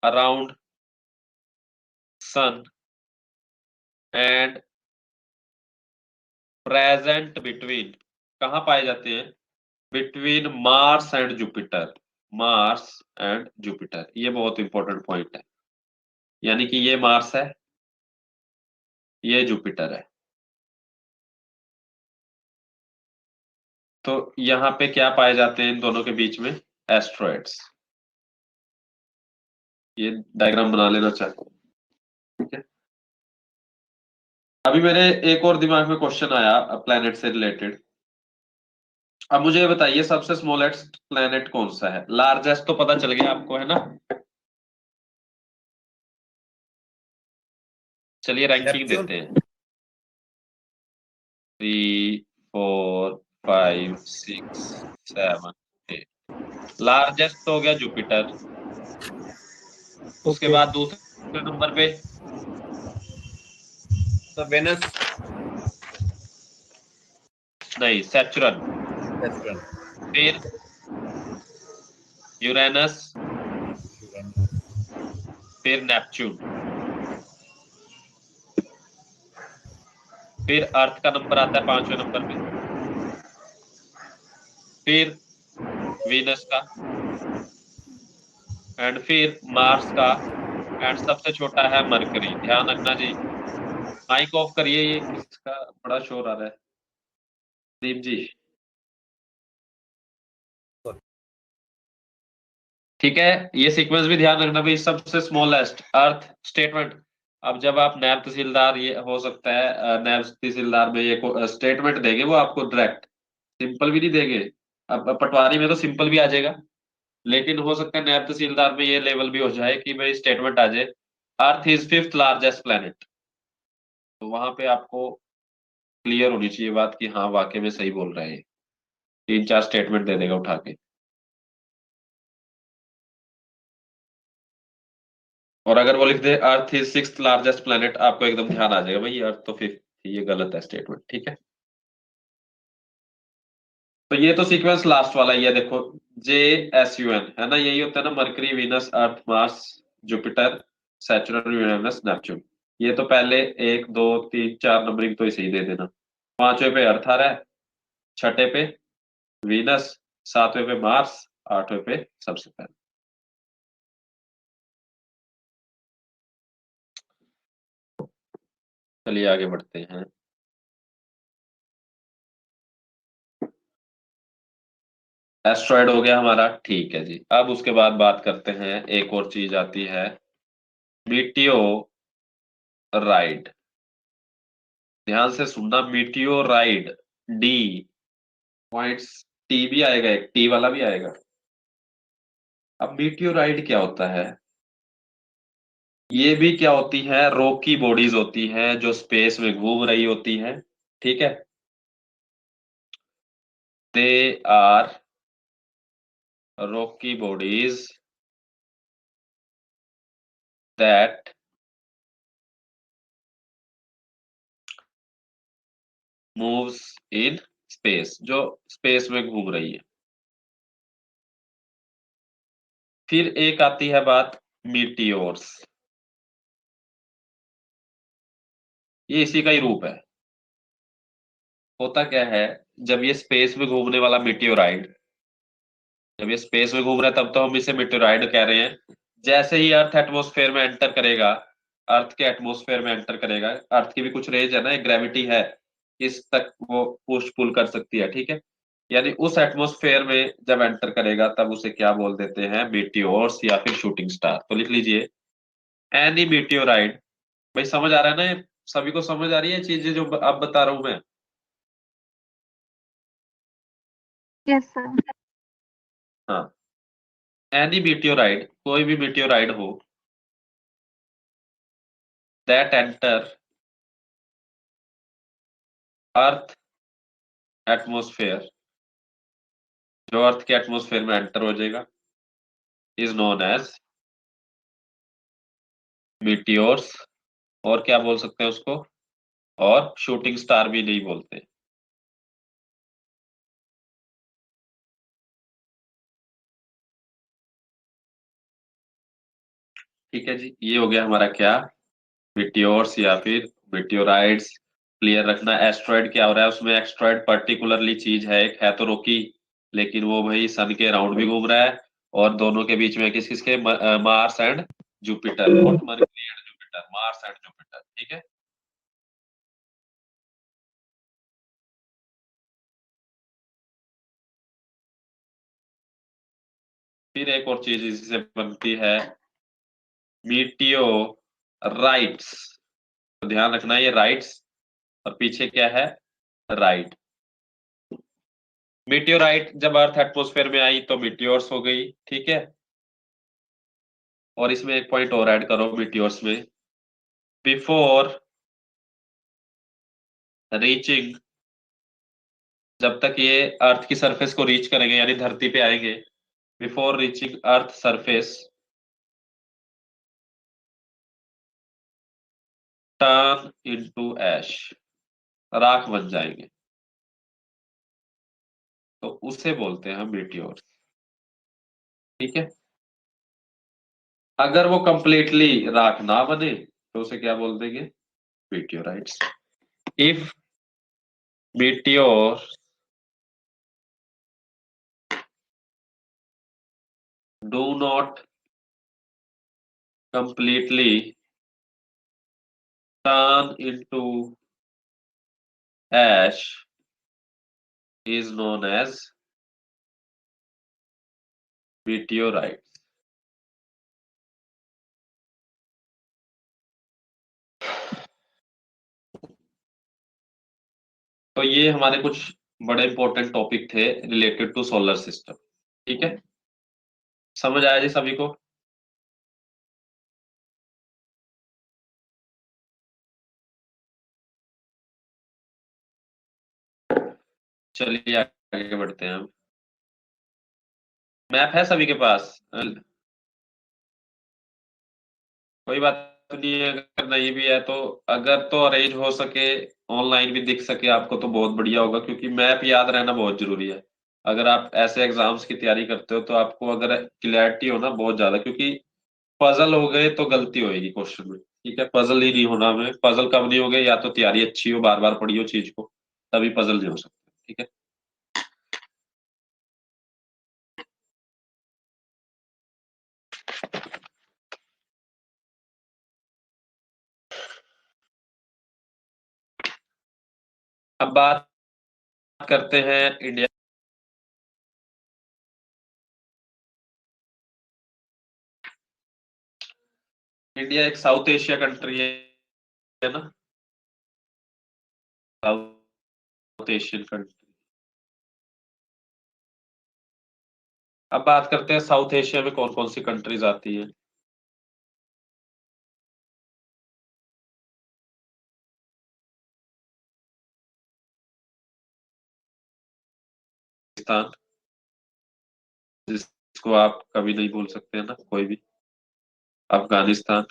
around sun and present between, कहाँ पाए जाते हैं, between Mars and Jupiter, Mars and Jupiter. ये बहुत इंपॉर्टेंट पॉइंट है, यानी कि ये मार्स है, ये जुपिटर है। तो यहाँ पे क्या पाए जाते हैं इन दोनों के बीच में, एस्ट्रॉयड्स। ये डायग्राम बना लेना चाहते हैं, ठीक है। अभी मेरे एक और दिमाग में क्वेश्चन आया प्लेनेट से रिलेटेड। अब मुझे ये बताइए, सबसे स्मॉलेस्ट प्लेनेट कौन सा है, लार्जेस्ट तो पता चल गया आपको है ना। चलिए रैंकिंग नेपच्यून। देते हैं, 3 4 5 6 7 8। लार्जेस्ट तो हो गया जुपिटर, उसके Okay. बाद दूसरे नंबर पे द वेनस। नहीं, सैचुरन। S1. फिर यूरेनस, फिर नेपच्यून, फिर अर्थ का नंबर आता है 5वें नंबर पे, फिर वीनस का, एंड फिर मार्स का, एंड सबसे छोटा है मरकरी। ध्यान रखना जी। माइक ऑफ करिए, ये किसका बड़ा शोर आ रहा है? दीप जी, ठीक है। ये सीक्वेंस भी ध्यान रखना भाई। सबसे स्मॉलेस्ट अर्थ स्टेटमेंट। अब जब आप नायब तहसीलदार, ये हो सकता है नायब तहसीलदार में ये स्टेटमेंट देंगे, वो आपको डायरेक्ट सिंपल भी नहीं देंगे। अब पटवारी में तो सिंपल भी आ जाएगा, लेकिन हो सकता है नायब तहसीलदार में ये लेवल भी हो जाए कि भाई स्टेटमेंट आ जाए, earth is 5th largest planet. तो वहां पे आपको क्लियर होनी चाहिए बात कि हाँ वाकई में सही बोल रहे हैं। 3-4 स्टेटमेंट दे देगा उठा के। और अगर वो लिख दे Earth is 6th largest planet, आपको एकदम ध्यान आ जाएगा भाई अर्थ तो 5th, ये गलत है स्टेटमेंट। ठीक है, तो ये तो सीक्वेंस लास्ट वाला ही है। देखो JSUN है ना, यही होता है ना, Mercury, Venus, Earth, Mars, Jupiter, Saturn, Uranus, Neptune. ये तो पहले 1 2 3 4 नंबरिंग तो इसे ही दे देना। 5वें पे अर्थ आ रहा है, 6ठे पे वीनस, 7वें पे मार्स, 8वें पे सबसे पहले। चलिए आगे बढ़ते हैं। एस्ट्रॉयड हो गया हमारा, ठीक है जी। अब उसके बाद बात करते हैं, एक और चीज आती है मीटियोराइड। ध्यान से सुनना, मीटियोराइड। डी पॉइंट्स, टी भी आएगा, एक टी वाला भी आएगा। अब मीटियोराइड क्या होता है? ये भी क्या होती है? रॉकी बॉडीज होती हैं जो स्पेस में घूम रही होती हैं। ठीक है, they are rocky bodies that moves in space, जो स्पेस में घूम रही है। फिर एक आती है बात मीटियोर्स, ये इसी का ही रूप है। होता क्या है, जब ये स्पेस में घूमने वाला मीटियोराइड, जब ये स्पेस में घूम रहा है तब तो हम इसे मीटियोराइड कह रहे हैं। जैसे ही अर्थ एटमॉस्फेयर में एंटर करेगा, अर्थ के एटमॉस्फेयर में एंटर करेगा, अर्थ की भी कुछ रेंज है ना, एक ग्रेविटी है, किस तक वो पुश पुल कर सकती है। ठीक है, यानी उस एटमॉस्फेयर में जब एंटर करेगा तब उसे क्या बोल देते हैं? मीटियोर्स या फिर शूटिंग स्टार। तो लिख लीजिए एनी मीटियोराइड। भाई समझ आ रहा है ना ये? सभी को समझ आ रही है चीजें जो अब बता रहा हूं मैं? Yes sir. हाँ, एनी मीटियोराइड, कोई भी मीटियोराइड हो, दैट एंटर अर्थ एटमॉस्फेयर, जो अर्थ के एटमॉस्फेयर में एंटर हो जाएगा, इज नोन एज मीटियोर्स। और क्या बोल सकते हैं उसको? और शूटिंग स्टार भी नहीं बोलते। ठीक है जी, ये हो गया हमारा क्या? मीटियोर्स या फिर मीटियोराइड्स। क्लियर रखना, एस्ट्रॉइड क्या हो रहा है उसमें? एस्ट्रॉइड पर्टिकुलरली चीज है, एक है तो रोकी, लेकिन वो भाई सन के अराउंड भी घूम रहा है। और दोनों के बीच में किस किस के? Mars and Jupiter, not mercury and Jupiter, Mars and Jupiter. ठीक है, फिर एक और चीज इससे बनती है मीटियोराइट्स। तो ध्यान रखना, ये राइट्स और पीछे क्या है? राइट। मीटियोराइट जब अर्थ एटमॉस्फेयर में आई तो मीटियोर्स हो गई। ठीक है, और इसमें एक पॉइंट और ऐड करो मीटियोर्स में, बिफोर रीचिंग, जब तक ये अर्थ की सरफेस को रीच करेंगे यानी धरती पे आएंगे, before reaching Earth surface, turn into ash, राख बन जाएंगे। तो उसे बोलते हैं हम मीटियोर। ठीक है, अगर वो कंप्लीटली राख ना बने तो उसे क्या बोल देंगे, meteorites. If meteor do not completely turn into ash is known as meteorite। तो ये हमारे कुछ बड़े इंपॉर्टेंट टॉपिक थे रिलेटेड टू सोलर सिस्टम। ठीक है, समझ आया जी सभी को? चलिए आगे बढ़ते हैं हम। मैप है सभी के पास? कोई बात नहीं है, अगर नहीं भी है तो अगर तो अरेंज हो सके, ऑनलाइन भी दिख सके आपको तो बहुत बढ़िया होगा, क्योंकि मैप याद रहना बहुत जरूरी है। अगर आप ऐसे एग्जाम्स की तैयारी करते हो तो आपको अगर क्लैरिटी हो ना बहुत ज्यादा, क्योंकि पजल हो गए तो गलती होएगी क्वेश्चन में। ठीक है, पजल ही नहीं होना हमें, पजल कब नहीं हो गए, या तो तैयारी अच्छी हो, बार बार पढ़ी हो चीज को, तभी पजल नहीं हो सकता। ठीक है, अब बात करते हैं इंडिया। इंडिया एक साउथ एशिया कंट्री है ना, साउथ एशियन कंट्री। अब बात करते हैं साउथ एशिया में कौन कौन सी कंट्रीज आती है। पाकिस्तान, जिसको आप कभी नहीं भूल सकते हैं ना कोई भी। अफगानिस्तान,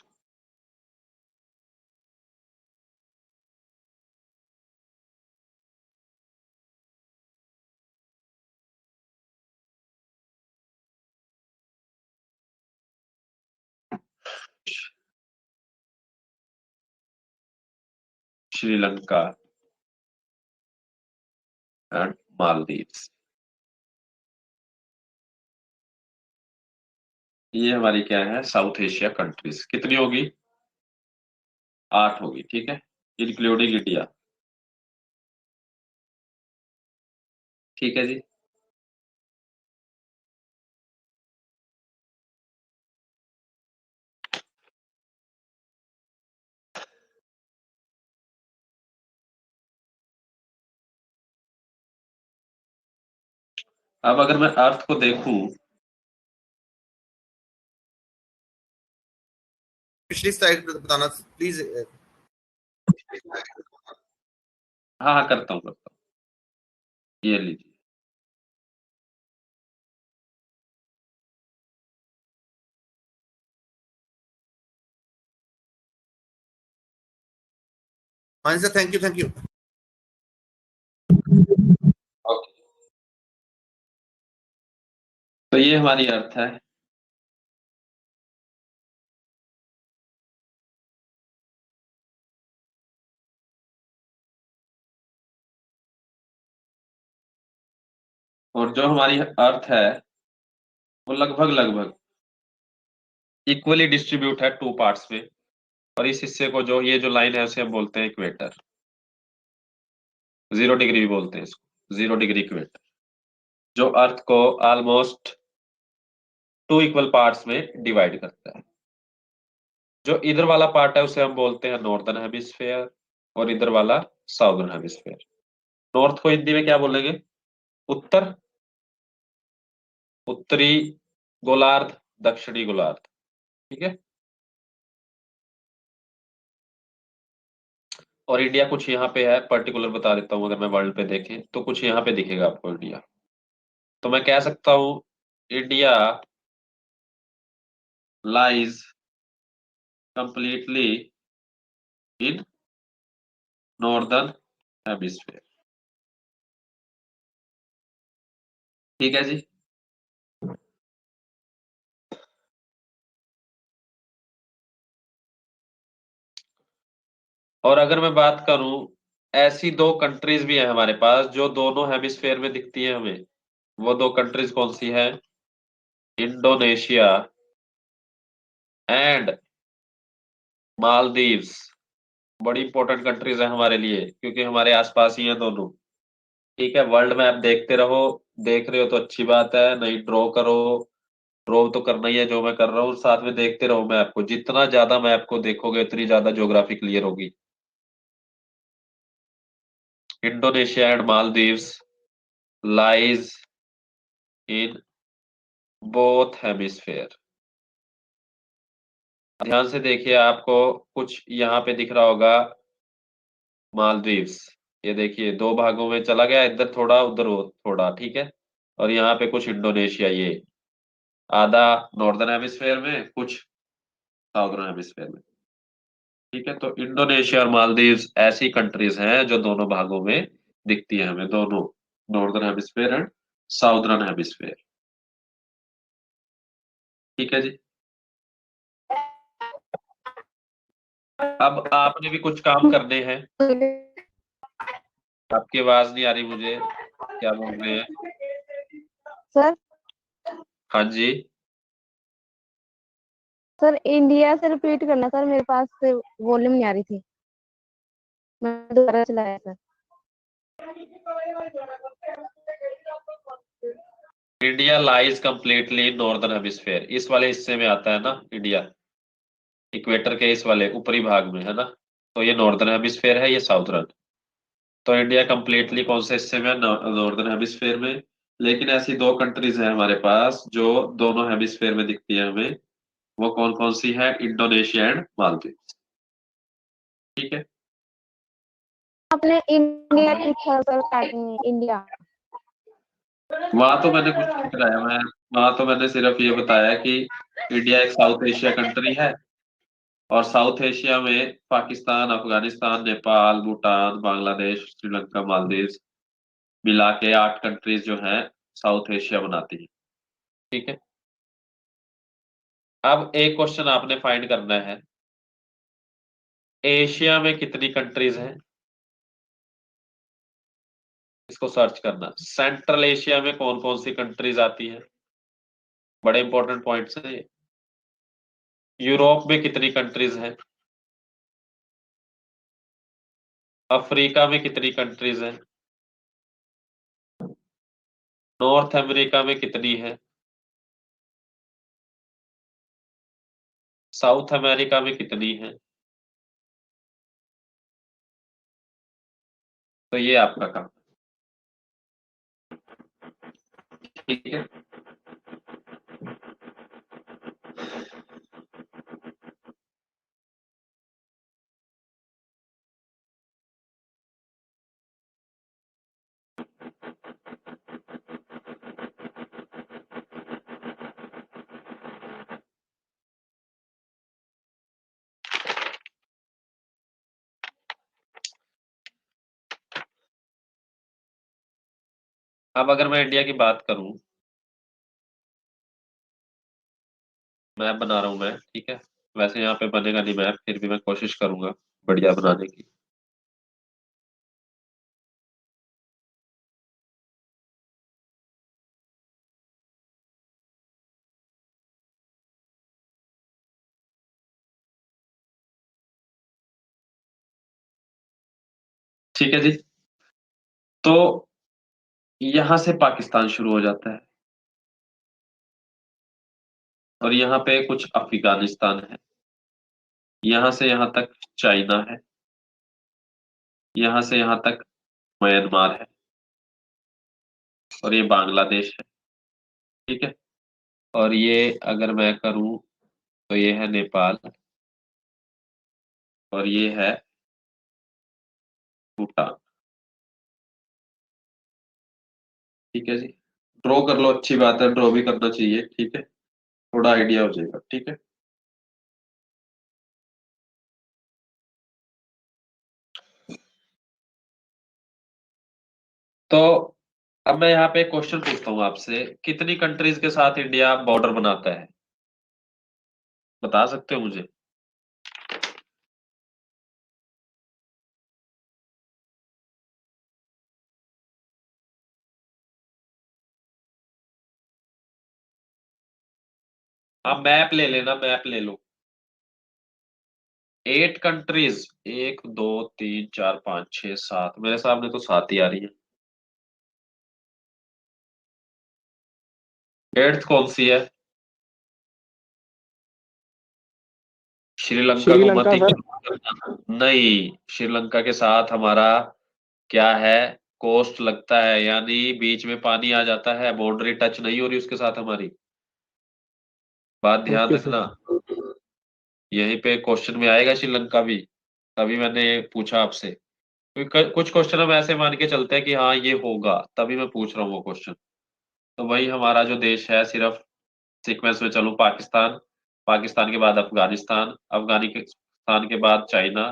श्रीलंका एंड मालदीव्स। ये हमारी क्या है, साउथ एशिया कंट्रीज। कितनी होगी? 8 होगी। ठीक है, इंक्लूडिंग इंडिया। ठीक है जी। अब अगर मैं अर्थ को देखूं, पिछली स्लाइड बताना प्लीज। हाँ हाँ करता हूँ। ये लीजिए, हाँ sir, thank you thank you. Okay. तो ये हमारी अर्थ है। और जो हमारी अर्थ है वो लगभग लगभग इक्वली डिस्ट्रीब्यूट है 2 पार्ट्स में। और इस हिस्से को, जो ये जो लाइन है, उसे हम बोलते हैं इक्वेटर। 0 डिग्री भी बोलते हैं इसको, 0 डिग्री इक्वेटर, जो अर्थ को ऑलमोस्ट 2 इक्वल पार्ट्स में डिवाइड करता है। जो इधर वाला पार्ट है उसे हम बोलते हैं नॉर्दर्न हेमिस्फेयर, और इधर वाला साउदर्न हेमिस्फेयर। नॉर्थ को हिंदी में क्या बोलेंगे? उत्तर, उत्तरी गोलार्ध, दक्षिणी गोलार्ध। ठीक है, और इंडिया कुछ यहाँ पे है, पर्टिकुलर बता देता हूँ। अगर मैं वर्ल्ड पे देखें तो कुछ यहाँ पे दिखेगा आपको इंडिया। तो मैं कह सकता हूँ India lies completely in northern hemisphere. ठीक है जी। और अगर मैं बात करूं, ऐसी दो कंट्रीज भी है हमारे पास जो दोनों हेमिस्फेयर में दिखती है हमें। वो दो कंट्रीज कौन सी है? Indonesia and Maldives. बड़ी इंपॉर्टेंट कंट्रीज है हमारे लिए क्योंकि हमारे आसपास ही है दोनों। ठीक है, वर्ल्ड मैप देखते रहो। देख रहे हो तो अच्छी बात है, नहीं ड्रॉ करो। ड्रॉ तो करना ही है जो मैं कर रहा हूँ, साथ में देखते रहो मैप को। जितना ज्यादा मैप को देखोगे उतनी ज्यादा ज्योग्राफी क्लियर होगी। Indonesia and Maldives lies in both hemisphere. ध्यान से देखिए, आपको कुछ यहाँ पे दिख रहा होगा मालदीव्स। ये देखिए दो भागों में चला गया, इधर थोड़ा उधर थोड़ा, ठीक है। और यहाँ पे कुछ इंडोनेशिया, ये आधा नॉर्दर्न हेमिस्फेयर में, कुछ साउदर्न हेमिस्फेयर में। ठीक है, तो इंडोनेशिया और मालदीव्स ऐसी कंट्रीज हैं जो दोनों भागों में दिखती है हमें, दोनों northern hemisphere and southern hemisphere. ठीक है जी। अब आपने भी कुछ काम करने हैं। आपकी आवाज नहीं आ रही मुझे, क्या बोल रहे हैं? सर हाँ जी। सर इंडिया से रिपीट करना सर, मेरे पास से वॉल्यूम नहीं आ रही थी, मैं दोबारा चलाया sir. India lies completely northern hemisphere, इस वाले हिस्से में आता है ना इंडिया। इक्वेटर के इस वाले ऊपरी भाग में है ना। तो ये नॉर्दर्न हेमिस्फेयर है, ये साउदर्न। तो इंडिया कंप्लीटली कौन से हिस्से में? नॉर्दर्न हेमिस्फेयर में। लेकिन ऐसी दो कंट्रीज हैं हमारे पास जो दोनों हेमिस्फेयर में दिखती है हमें। वो कौन कौन सी है? Indonesia and Maldives. ठीक है। आपने इंडिया लिखा सर, स्टार्टिंग में इंडिया। वहां तो मैंने कुछ नहीं कराया, मैं वहां तो मैंने सिर्फ ये बताया कि इंडिया एक साउथ एशिया कंट्री है। और साउथ एशिया में पाकिस्तान, अफगानिस्तान, नेपाल, भूटान, बांग्लादेश, श्रीलंका, मालदीव मिला के 8 कंट्रीज जो हैं साउथ एशिया बनाती है। ठीक है। अब एक क्वेश्चन आपने फाइंड करना है, एशिया में कितनी कंट्रीज हैं? इसको सर्च करना। सेंट्रल एशिया में कौन कौन सी कंट्रीज आती हैं? बड़े इंपॉर्टेंट पॉइंट्स हैं ये। यूरोप में कितनी कंट्रीज हैं? अफ्रीका में कितनी कंट्रीज हैं? नॉर्थ अमेरिका में कितनी है? साउथ अमेरिका में कितनी है? तो ये आपका काम। ठीक है। अब अगर मैं इंडिया की बात करूं, मैप बना रहा हूं मैं, ठीक है। वैसे यहाँ पे बनेगा नहीं मैप, फिर भी मैं कोशिश करूंगा बढ़िया बनाने की। ठीक है जी। तो यहां से पाकिस्तान शुरू हो जाता है और यहाँ पे कुछ अफगानिस्तान है। यहाँ से यहाँ तक चाइना है। यहाँ से यहाँ तक म्यांमार है। और ये बांग्लादेश है। ठीक है। और ये अगर मैं करूं तो ये है नेपाल। और ये है भूटान। ठीक है जी। ड्रॉ कर लो, अच्छी बात है, ड्रॉ भी करना चाहिए। ठीक है, थोड़ा आइडिया हो जाएगा। ठीक है। तो अब मैं यहाँ पे क्वेश्चन पूछता हूँ आपसे, कितनी कंट्रीज के साथ इंडिया बॉर्डर बनाता है? बता सकते हो मुझे? आप मैप ले लेना, मैप ले लो। 8 कंट्रीज, 1 2 3 4 5 6 7, मेरे सामने तो 7 ही आ रही है। 8th कौन सी है? श्रीलंका को मत श्रीलंका ही सर। नहीं, श्रीलंका के साथ हमारा क्या है, कोस्ट लगता है, यानी बीच में पानी आ जाता है, बाउंड्री टच नहीं हो रही उसके साथ हमारी। बात ध्यान ओके रखना, सर। यहीं पे क्वेश्चन में आएगा श्रीलंका भी, तभी मैंने पूछा आपसे, क्योंकि कुछ क्वेश्चन हम ऐसे मान के चलते हैं कि हाँ ये होगा, तभी मैं पूछ रहा हूँ वो क्वेश्चन। तो वही हमारा जो देश है, सिर्फ सीक्वेंस में चलूं, पाकिस्तान, पाकिस्तान के बाद अफगानिस्तान, अफगानिस्तान के बाद चाइना,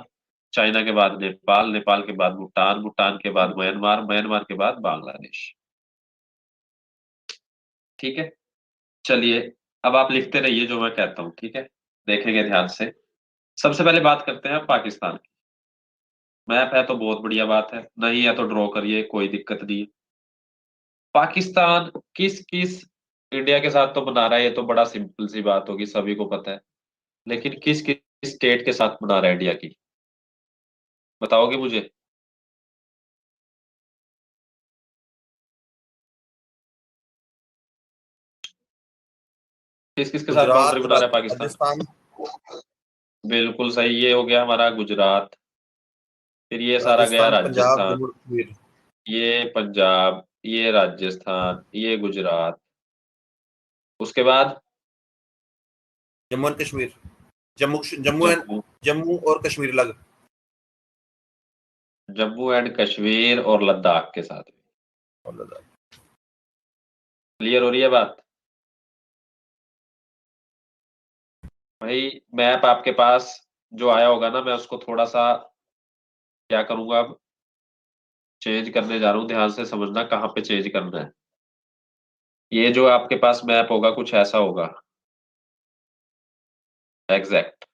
चाइना के बाद नेपाल, नेपाल के बाद भूटान, भूटान के बाद म्यांमार, म्यांमार के बाद बांग्लादेश। ठीक है, चलिए अब आप लिखते रहिए जो मैं कहता हूँ, ठीक है, देखेंगे ध्यान से। सबसे पहले बात करते हैं पाकिस्तान की। मैप है तो बहुत बढ़िया बात है, नहीं है तो ड्रॉ करिए, कोई दिक्कत नहीं है। पाकिस्तान किस किस इंडिया के साथ तो बना रहा है, ये तो बड़ा सिंपल सी बात होगी, सभी को पता है, लेकिन किस किस स्टेट के साथ बना रहा है इंडिया की, बताओगे मुझे? किस किस के साथ बाउंड्री गुजरात, बना रहा है पाकिस्तान? राजस्थान। बिल्कुल सही, ये हो गया हमारा गुजरात, फिर ये सारा गया राजस्थान, पंजाब, राजस्थान, जम्मू कश्मीर। ये पंजाब, ये राजस्थान, ये गुजरात, उसके बाद जम्मू एंड कश्मीर। जम्मू जम्मू एंड जम्मू, जम्मू और कश्मीर अलग। जम्मू एंड कश्मीर और लद्दाख के साथ। और लद्दाख। क्लियर हो रही है बात? भाई मैप आपके पास जो आया होगा ना, मैं उसको थोड़ा सा क्या करूंगा, अब चेंज करने जा रहा हूँ, ध्यान से समझना कहाँ पे चेंज करना है। ये जो आपके पास मैप होगा कुछ ऐसा होगा, एग्जैक्ट,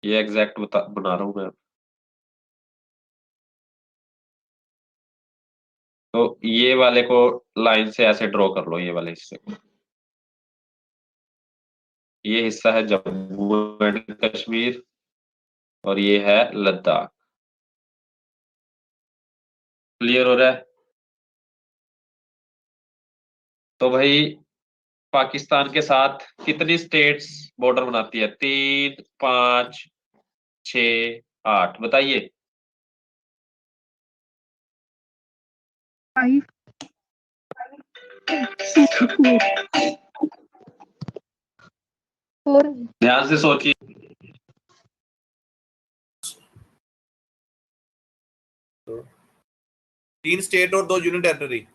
ये एग्जैक्ट बना रहा हूँ मैं। तो ये वाले को लाइन से ऐसे ड्रॉ कर लो, ये वाले हिस्से को, ये हिस्सा है जम्मू एंड कश्मीर और ये है लद्दाख। क्लियर हो रहा है? तो भाई पाकिस्तान के साथ कितनी स्टेट्स बॉर्डर बनाती है? 3 5 6 8, बताइए। 5 4 ध्यान से सोचिए। तो 3 स्टेट और 2 यूनियन टेरिटरी।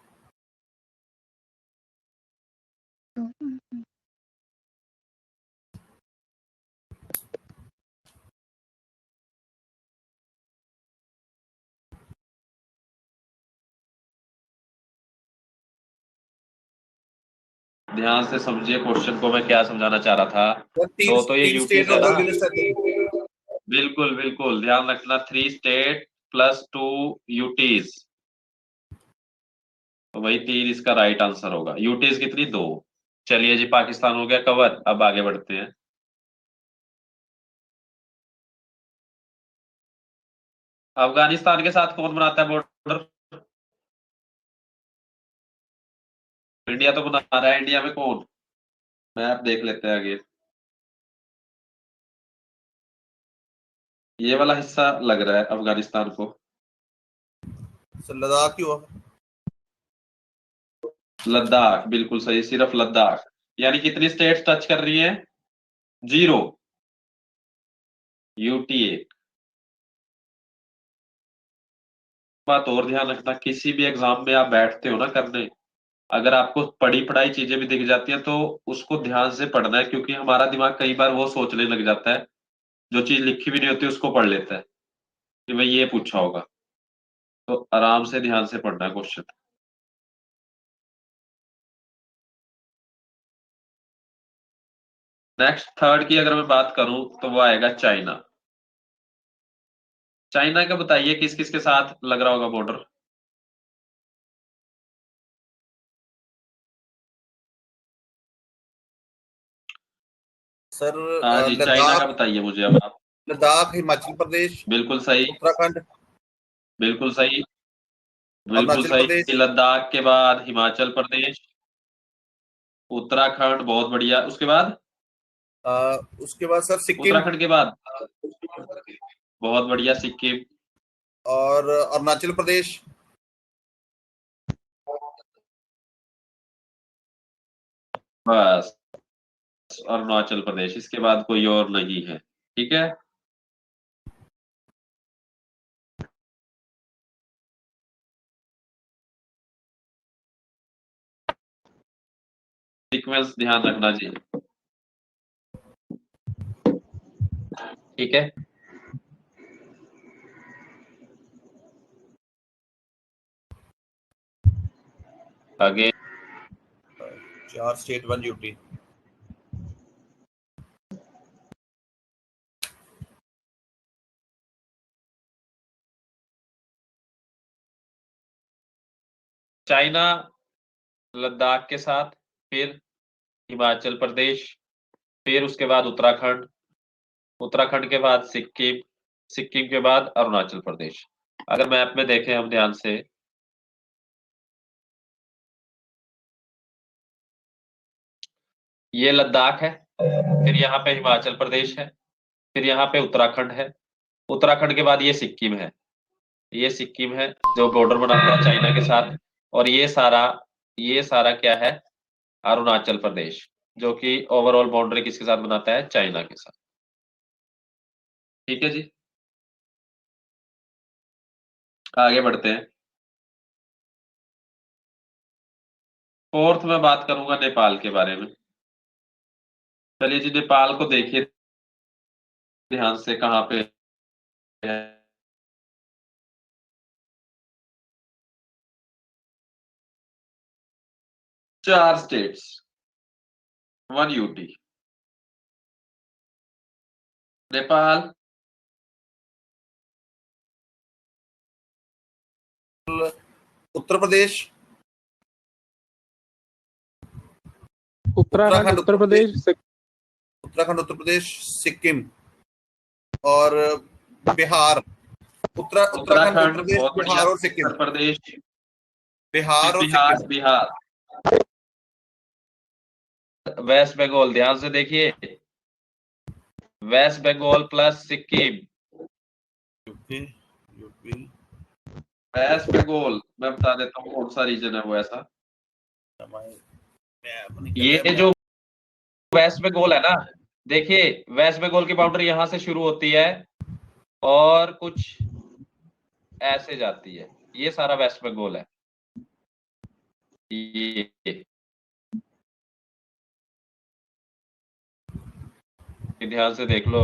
ध्यान से समझिए क्वेश्चन को, मैं क्या समझाना चाह रहा था। तीन तो ये तीन यूटीज स्टेट है और 2 ना, यूनियन टेरिटरी। बिल्कुल बिल्कुल ध्यान रखना, 3 स्टेट प्लस 2 यूटीज, तो वही 3 इसका राइट आंसर होगा। यूटीज कितनी? 2। चलिए जी, पाकिस्तान हो गया कवर, अब आगे बढ़ते हैं। अफगानिस्तान के साथ कौन बनाता है बॉर्डर? इंडिया तो बना रहा है, इंडिया में कौन? मैप देख लेते हैं आगे। ये वाला हिस्सा लग रहा है अफगानिस्तान को। लद्दाख ही हुआ। लद्दाख बिल्कुल सही, सिर्फ लद्दाख, यानी कितनी स्टेट्स टच कर रही हैं? 0, यूटी 1। बात और ध्यान रखना, किसी भी एग्जाम में आप बैठते हो ना करने, अगर आपको पढ़ी पढ़ाई चीजें भी दिख जाती हैं तो उसको ध्यान से पढ़ना है, क्योंकि हमारा दिमाग कई बार वो सोचने लग जाता है, जो चीज लिखी भी नहीं होती उसको पढ़ लेता है कि भाई ये पूछा होगा। तो आराम से ध्यान से पढ़ना है क्वेश्चन। नेक्स्ट थर्ड की अगर मैं बात करूं तो वो आएगा चाइना। चाइना का बताइए किस किस के साथ लग रहा होगा बॉर्डर? सर हाँ जी, चाइना का लद्दाख, बताइए मुझे अब आप। लद्दाख, हिमाचल प्रदेश, बिल्कुल सही, उत्तराखंड, बिल्कुल सही, बिल्कुल अरुणाचल सही। प्रदेश, लद्दाख के बाद हिमाचल प्रदेश, उत्तराखंड, बहुत बढ़िया। उसके बाद उसके बाद सर सिक्किम उत्तराखंड के बाद बहुत बढ़िया, सिक्किम। और अरुणाचल प्रदेश। बस अरुणाचल प्रदेश, इसके बाद कोई और नहीं है। ठीक है, सीक्वेंस ध्यान रखना जी। ठीक है, आगे 4 स्टेट 1 यूटी। चाइना लद्दाख के साथ, फिर हिमाचल प्रदेश, फिर उसके बाद उत्तराखंड, उत्तराखंड के बाद सिक्किम, सिक्किम के बाद अरुणाचल प्रदेश। अगर मैप में देखें हम ध्यान से, ये लद्दाख है, फिर यहाँ पे हिमाचल प्रदेश है, फिर यहाँ पे उत्तराखंड है, उत्तराखंड के बाद ये सिक्किम है, ये सिक्किम है जो बॉर्डर बनाता है चाइना के साथ। और ये सारा क्या है? अरुणाचल प्रदेश, जो कि ओवरऑल बाउंड्री किसके साथ बनाता है? चाइना के साथ। ठीक है जी, आगे बढ़ते हैं। फोर्थ में बात करूंगा नेपाल के बारे में। चलिए जी, नेपाल को देखिए ध्यान से, कहाँ पे है? 4 स्टेट्स 1 यूटी। नेपाल उत्तर प्रदेश, उत्तराखंड, उत्तर प्रदेश, उत्तराखंड, उत्तर प्रदेश, सिक्किम और बिहार। उत्तराखंड, उत्तर उत्तराखंड, प्रदेश, बहुत बढ़िया। बिहार और सिक्किम। उत्तर प्रदेश, बिहार और बिहार, सिक्किम। बिहार, वेस्ट बंगाल, ध्यान से देखिए, West Bengal plus Sikkim. UP, UP, West Bengal मैं बता देता हूँ कौन सा रीजन है वो ऐसा। ये जो वेस्ट बंगाल है ना, देखिए वेस्ट बंगाल की बाउंड्री यहां से शुरू होती है और कुछ ऐसे जाती है, ये सारा वेस्ट बंगाल है। ये ध्यान से देख लो।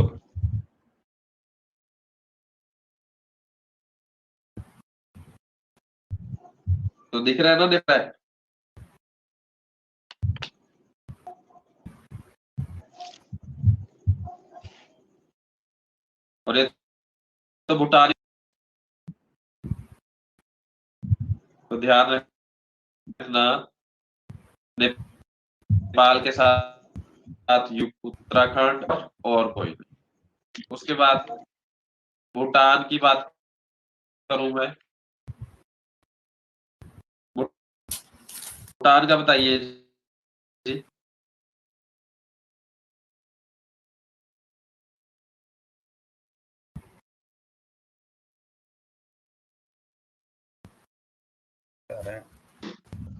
तो दिख रहा है ना, दिख रहा है। और ये तो भूटान, तो ध्यान रखना नेपाल के साथ उत्तराखंड और कोई नहीं। उसके बाद भूटान की बात करूं मैं, भूटान का बताइए जी।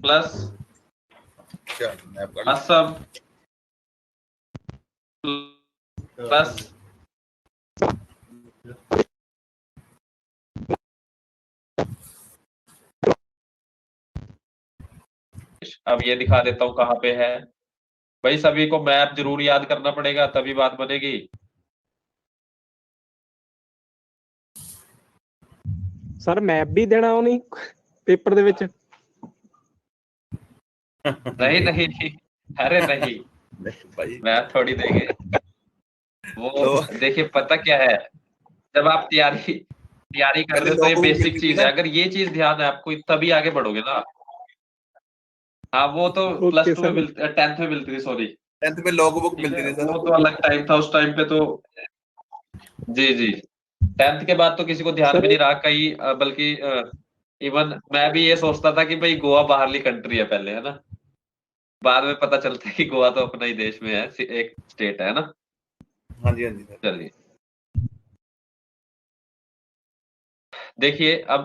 प्लस असम प्लस अब ये दिखा देता हूं कहां पे है। भाई सभी को मैप जरूर याद करना पड़ेगा तभी बात बनेगी। ਸਰ ਮੈਪ ਵੀ ਦੇਣਾ ਉਹਨੇ ਪੇਪਰ ਦੇ ਵਿੱਚ नहीं नहीं, अरे नहीं, भाई मैप थोड़ी देंगे वो। तो देखिए पता क्या है, जब आप तैयारी तैयारी कर पहले रहे हो तो ये लोगों को बेसिक मिलती थी चीज ना, है, अगर ये चीज ध्यान है आपको तभी आगे बढ़ोगे ना। हाँ वो तो प्लस ओके टू में सर मिलती, 10th में मिलती थी, सॉरी। 10th में लॉग बुक ठीक मिलती है, थी सर। वो तो अलग टाइम था उस टाइम पे तो। जी जी, 10th के बाद तो किसी को ध्यान सर भी नहीं रहा कहीं, बल्कि इवन मैं भी ये सोचता था कि भाई गोवा बाहरली कंट्री है पहले, है ना। बाद में पता चलता है कि गोवा तो अपना ही देश में है, एक स्टेट है ना। हाँ जी सर। चलिए देखिए, अब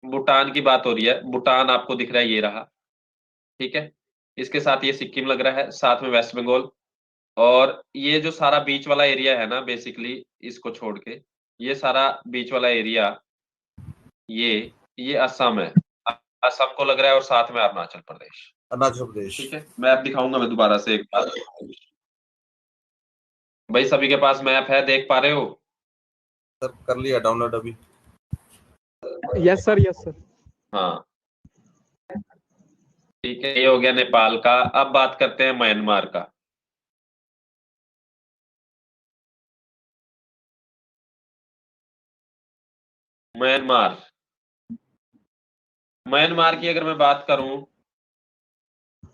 भूटान की बात हो रही है। भूटान आपको दिख रहा है, ये रहा, ठीक है। इसके साथ ये सिक्किम लग रहा है, साथ में वेस्ट बंगाल। और ये जो सारा बीच वाला एरिया है ना, बेसिकली इसको छोड़ के ये सारा बीच वाला एरिया, ये असम है। असम को लग रहा है, और साथ में अरुणाचल प्रदेश। अरुणाचल प्रदेश। ठीक है, मैप दिखाऊंगा मैं दोबारा से एक बार। भाई सभी के पास मैप है, देख पा रहे हो? सर कर लिया डाउनलोड अभी। यस सर हाँ ठीक है, ये हो गया नेपाल का। अब बात करते हैं म्यांमार का। म्यांमार, म्यांमार की अगर मैं बात करूं,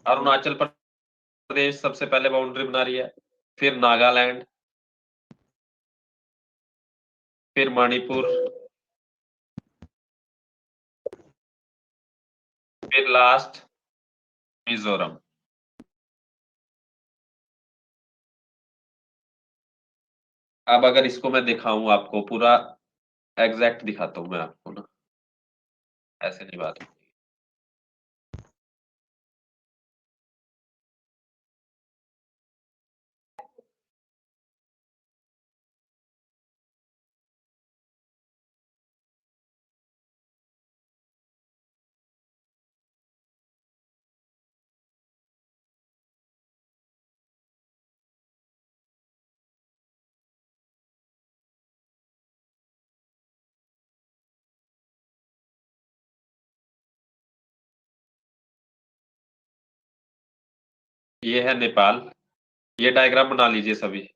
अरुणाचल प्रदेश सबसे पहले बाउंड्री बना रही है, फिर नागालैंड, फिर मणिपुर, फिर लास्ट मिजोरम। अब अगर इसको मैं दिखाऊं आपको पूरा एग्जैक्ट दिखाता हूं मैं आपको ना, ऐसे नहीं बात। ये है नेपाल, ये डायग्राम बना लीजिए सभी।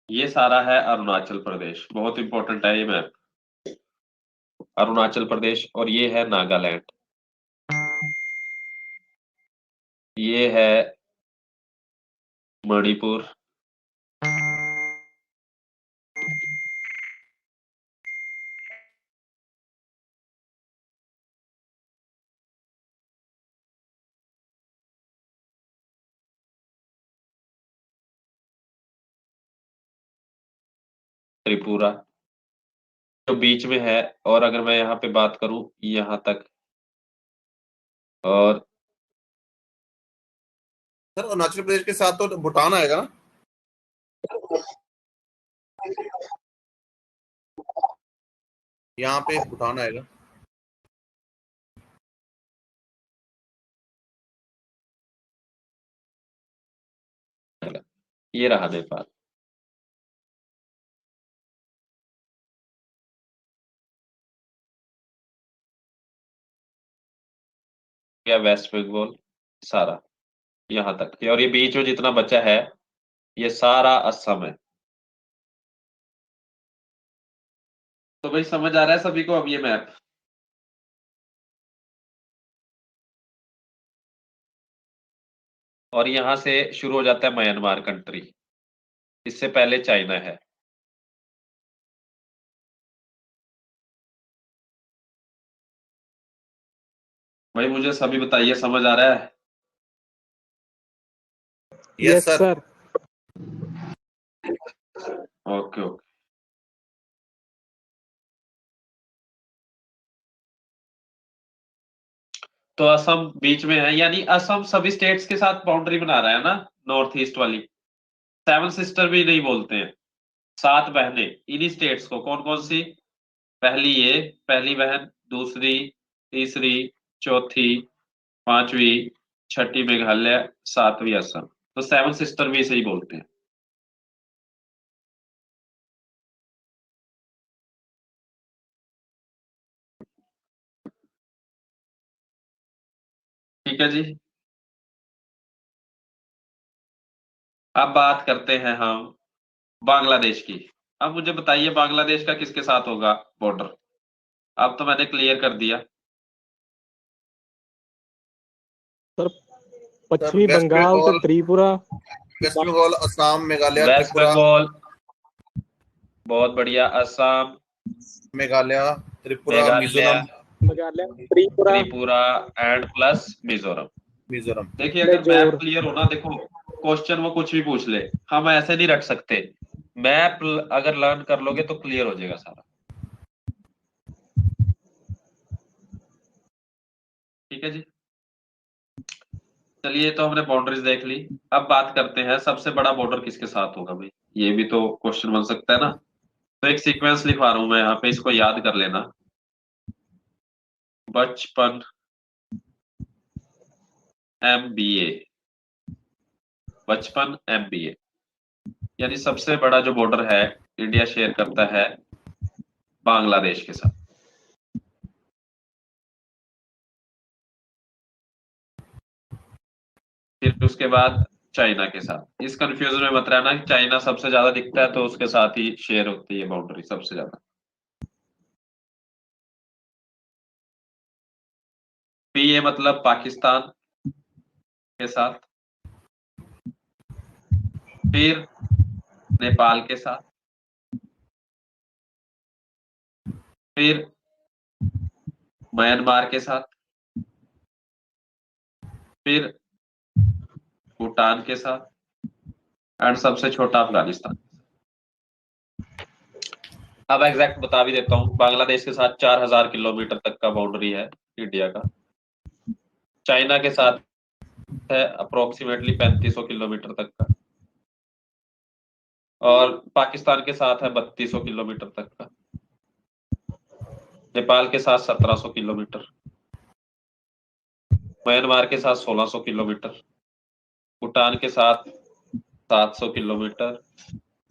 ये सारा है अरुणाचल प्रदेश, बहुत इंपॉर्टेंट है ये मैप। अरुणाचल प्रदेश, और ये है नागालैंड, ये है मणिपुर, त्रिपुरा जो बीच में है। और अगर मैं यहाँ पे बात करूं यहाँ तक, और सर अरुणाचल प्रदेश के साथ तो भूटान आएगा ना? यहाँ पे भूटान आएगा। ये रहा नेपाल। या वेस्ट बंगाल सारा यहाँ तक, और ये बीच में जितना बचा है ये सारा असम है। तो भाई समझ आ रहा है सभी को अब ये मैप? और यहाँ से शुरू हो जाता है म्यांमार कंट्री, इससे पहले चाइना है। भाई मुझे सभी बताइए, समझ आ रहा है? Yes yes sir. Sir okay okay. तो असम बीच में है, यानी असम सभी स्टेट्स के साथ बाउंड्री बना रहा है ना, नॉर्थ ईस्ट वाली। सेवन सिस्टर भी नहीं बोलते हैं, 7 बहनें। इन्हीं स्टेट्स को कौन कौन सी? पहली ये, पहली बहन, दूसरी, तीसरी, चौथी, पांचवी, छठी मेघालय, 7वीं असम। तो सेवन सिस्टर भी इसे ही बोलते हैं। ठीक है जी। अब बात करते हैं हम बांग्लादेश की। अब मुझे बताइए बांग्लादेश का किसके साथ होगा बॉर्डर? अब तो मैंने क्लियर कर दिया। सर पश्चिमी वेस्ट बंगाल ते बंगाल, त्रिपुरा। वेस्ट बंगाल, असम, मेघालय, वेस्ट त्रिपुरा, बंगाल, बहुत बढ़िया। Assam, Meghalaya, Tripura, Meghalaya, Mizoram, Meghalaya, Tripura, Tripura and plus Mizoram. मिजोरम। देखिए अगर मैप मिजोर। क्लियर हो ना, देखो क्वेश्चन वो कुछ भी पूछ ले, हम ऐसे नहीं रख सकते। मैप अगर लर्न कर लोगे तो क्लियर हो जाएगा सारा। ठीक है जी। चलिए तो हमने बाउंड्रीज देख ली। अब बात करते हैं सबसे बड़ा बॉर्डर किसके साथ होगा भाई, ये भी तो क्वेश्चन बन सकता है ना। तो एक सीक्वेंस लिखवा रहा हूं मैं यहाँ पे, इसको याद कर लेना। बचपन MBA, बचपन MBA, यानी सबसे बड़ा जो बॉर्डर है इंडिया शेयर करता है बांग्लादेश के साथ। फिर उसके बाद चाइना के साथ। इस कंफ्यूजन में मत रहना कि चाइना सबसे ज्यादा दिखता है तो उसके साथ ही शेयर होती है बाउंड्री सबसे ज्यादा। PA मतलब पाकिस्तान के साथ, फिर नेपाल के साथ, फिर म्यांमार के साथ, फिर भूटान के साथ एंड सबसे छोटा अफगानिस्तान। अब एग्जैक्ट बता भी देता हूं, बांग्लादेश के साथ 4000 किलोमीटर तक का बाउंड्री है इंडिया का। चाइना के साथ है अप्रोक्सीमेटली 3500 किलोमीटर तक का, और पाकिस्तान के साथ है 3200 किलोमीटर तक का, नेपाल के साथ 1700 किलोमीटर, म्यांमार के साथ 1600 किलोमीटर, भूटान के साथ 700 किलोमीटर,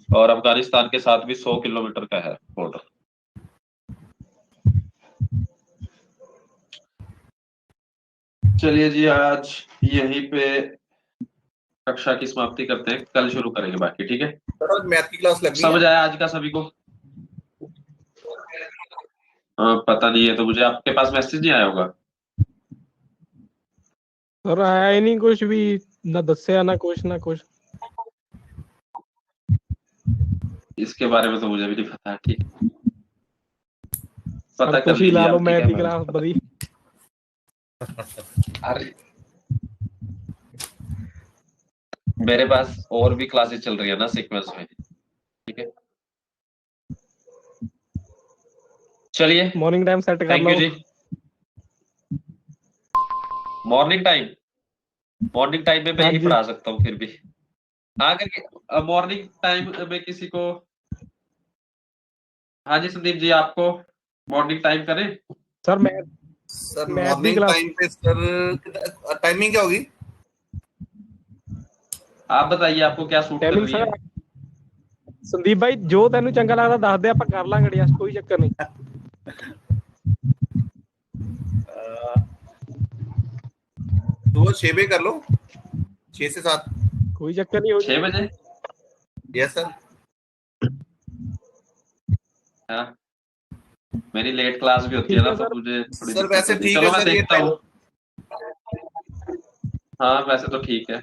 और अफगानिस्तान के साथ भी 100 किलोमीटर का है बॉर्डर। चलिए जी आज यहीं पे कक्षा की समाप्ति करते हैं, कल शुरू करेंगे बाकी। ठीक है, सर मैथ की क्लास लगी समझ है? आया आज का सभी को? पता नहीं है तो मुझे आपके पास मैसेज नहीं आया होगा। सर आया ही नहीं कुछ भी, ना दस्या ना कुछ ना कुछ। इसके बारे में तो मुझे भी नहीं पता। ठीक, पता सर कर तुसी ला लीजिए लो आप, मैथ ठीक दी है। क्लास बड़ी। अरे मेरे पास और भी क्लासेस चल रही है ना सीक्वेंस में। ठीक है, चलिए मॉर्निंग टाइम सेट कर थैंक लो। You ji. Morning time, morning time में मैं हाँ यही जी। पढ़ा सकता हूँ फिर भी। अगर मॉर्निंग टाइम में किसी को, हाँ जी संदीप जी, आपको मॉर्निंग टाइम करें? सर मैं सर मैथ दी मॉर्निंग क्लास। टाइम पे सर टाइमिंग क्या होगी? आप बताइए आपको क्या सूट कर टाइमिंग रही है? सर संदीप भाई जो तेन चंगा लगता दस दे, आप कर लांगे एडजस्ट, कोई चक्कर नहीं। सुबह 6 बजे कर लो, 6 से 7। कोई चक्कर नहीं हो 6 बजे? Yes sir. हाँ, मेरी लेट क्लास भी होती है ठीक ना, है तो सर। मुझे थोड़ी सर दिक्कत वैसे होती है। ठीक चलो है मैं सर, ये देखता टाइम हूँ। हाँ वैसे तो ठीक है,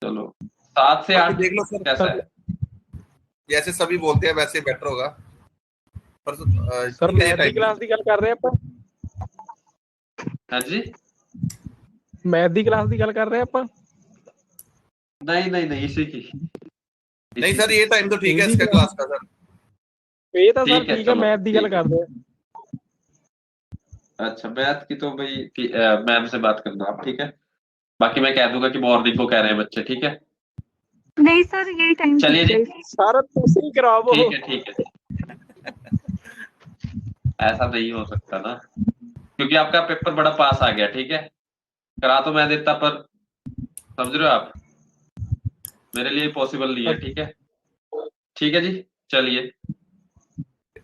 चलो 7 से बाकी 8 देख लो सर, कैसा है? जैसे सभी बोलते हैं वैसे बेटर होगा, पर सर ठीक है ये मैथ दी टाइमिंग। क्लास की गल कर रहे हैं आप? हाँ जी, मैथ दी क्लास की गल कर रहे हैं आप? नहीं नहीं नहीं, इसी की। नहीं सर ये टाइम तो ठीक है हिंदी इसका क्लास। क्लास का सर। ये तो सर ठीक है, ठीक है, चलो मैथ की गल ठीक है। कर रहे हैं। अच्छा, मैथ की तो भाई मैम से बात करना आप, ठीक है। बाकी मैं कह दूंगा कि मॉर्निंग को कह रहे हैं बच्चे, ठीक है। नहीं सर, यही टाइम चलिए फिक्स जी, है। सारा दूसरी कराओ वो। ठीक है ठीक है। ऐसा नहीं हो सकता ना, क्योंकि आपका पेपर बड़ा पास आ गया, ठीक है। करा तो मैं देता, पर समझ रहे हो आप, मेरे लिए पॉसिबल नहीं है, ठीक है। ठीक है जी, चलिए।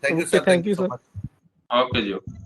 Thank you okay, sir, thank you so sir. Much. Okay ji, okay.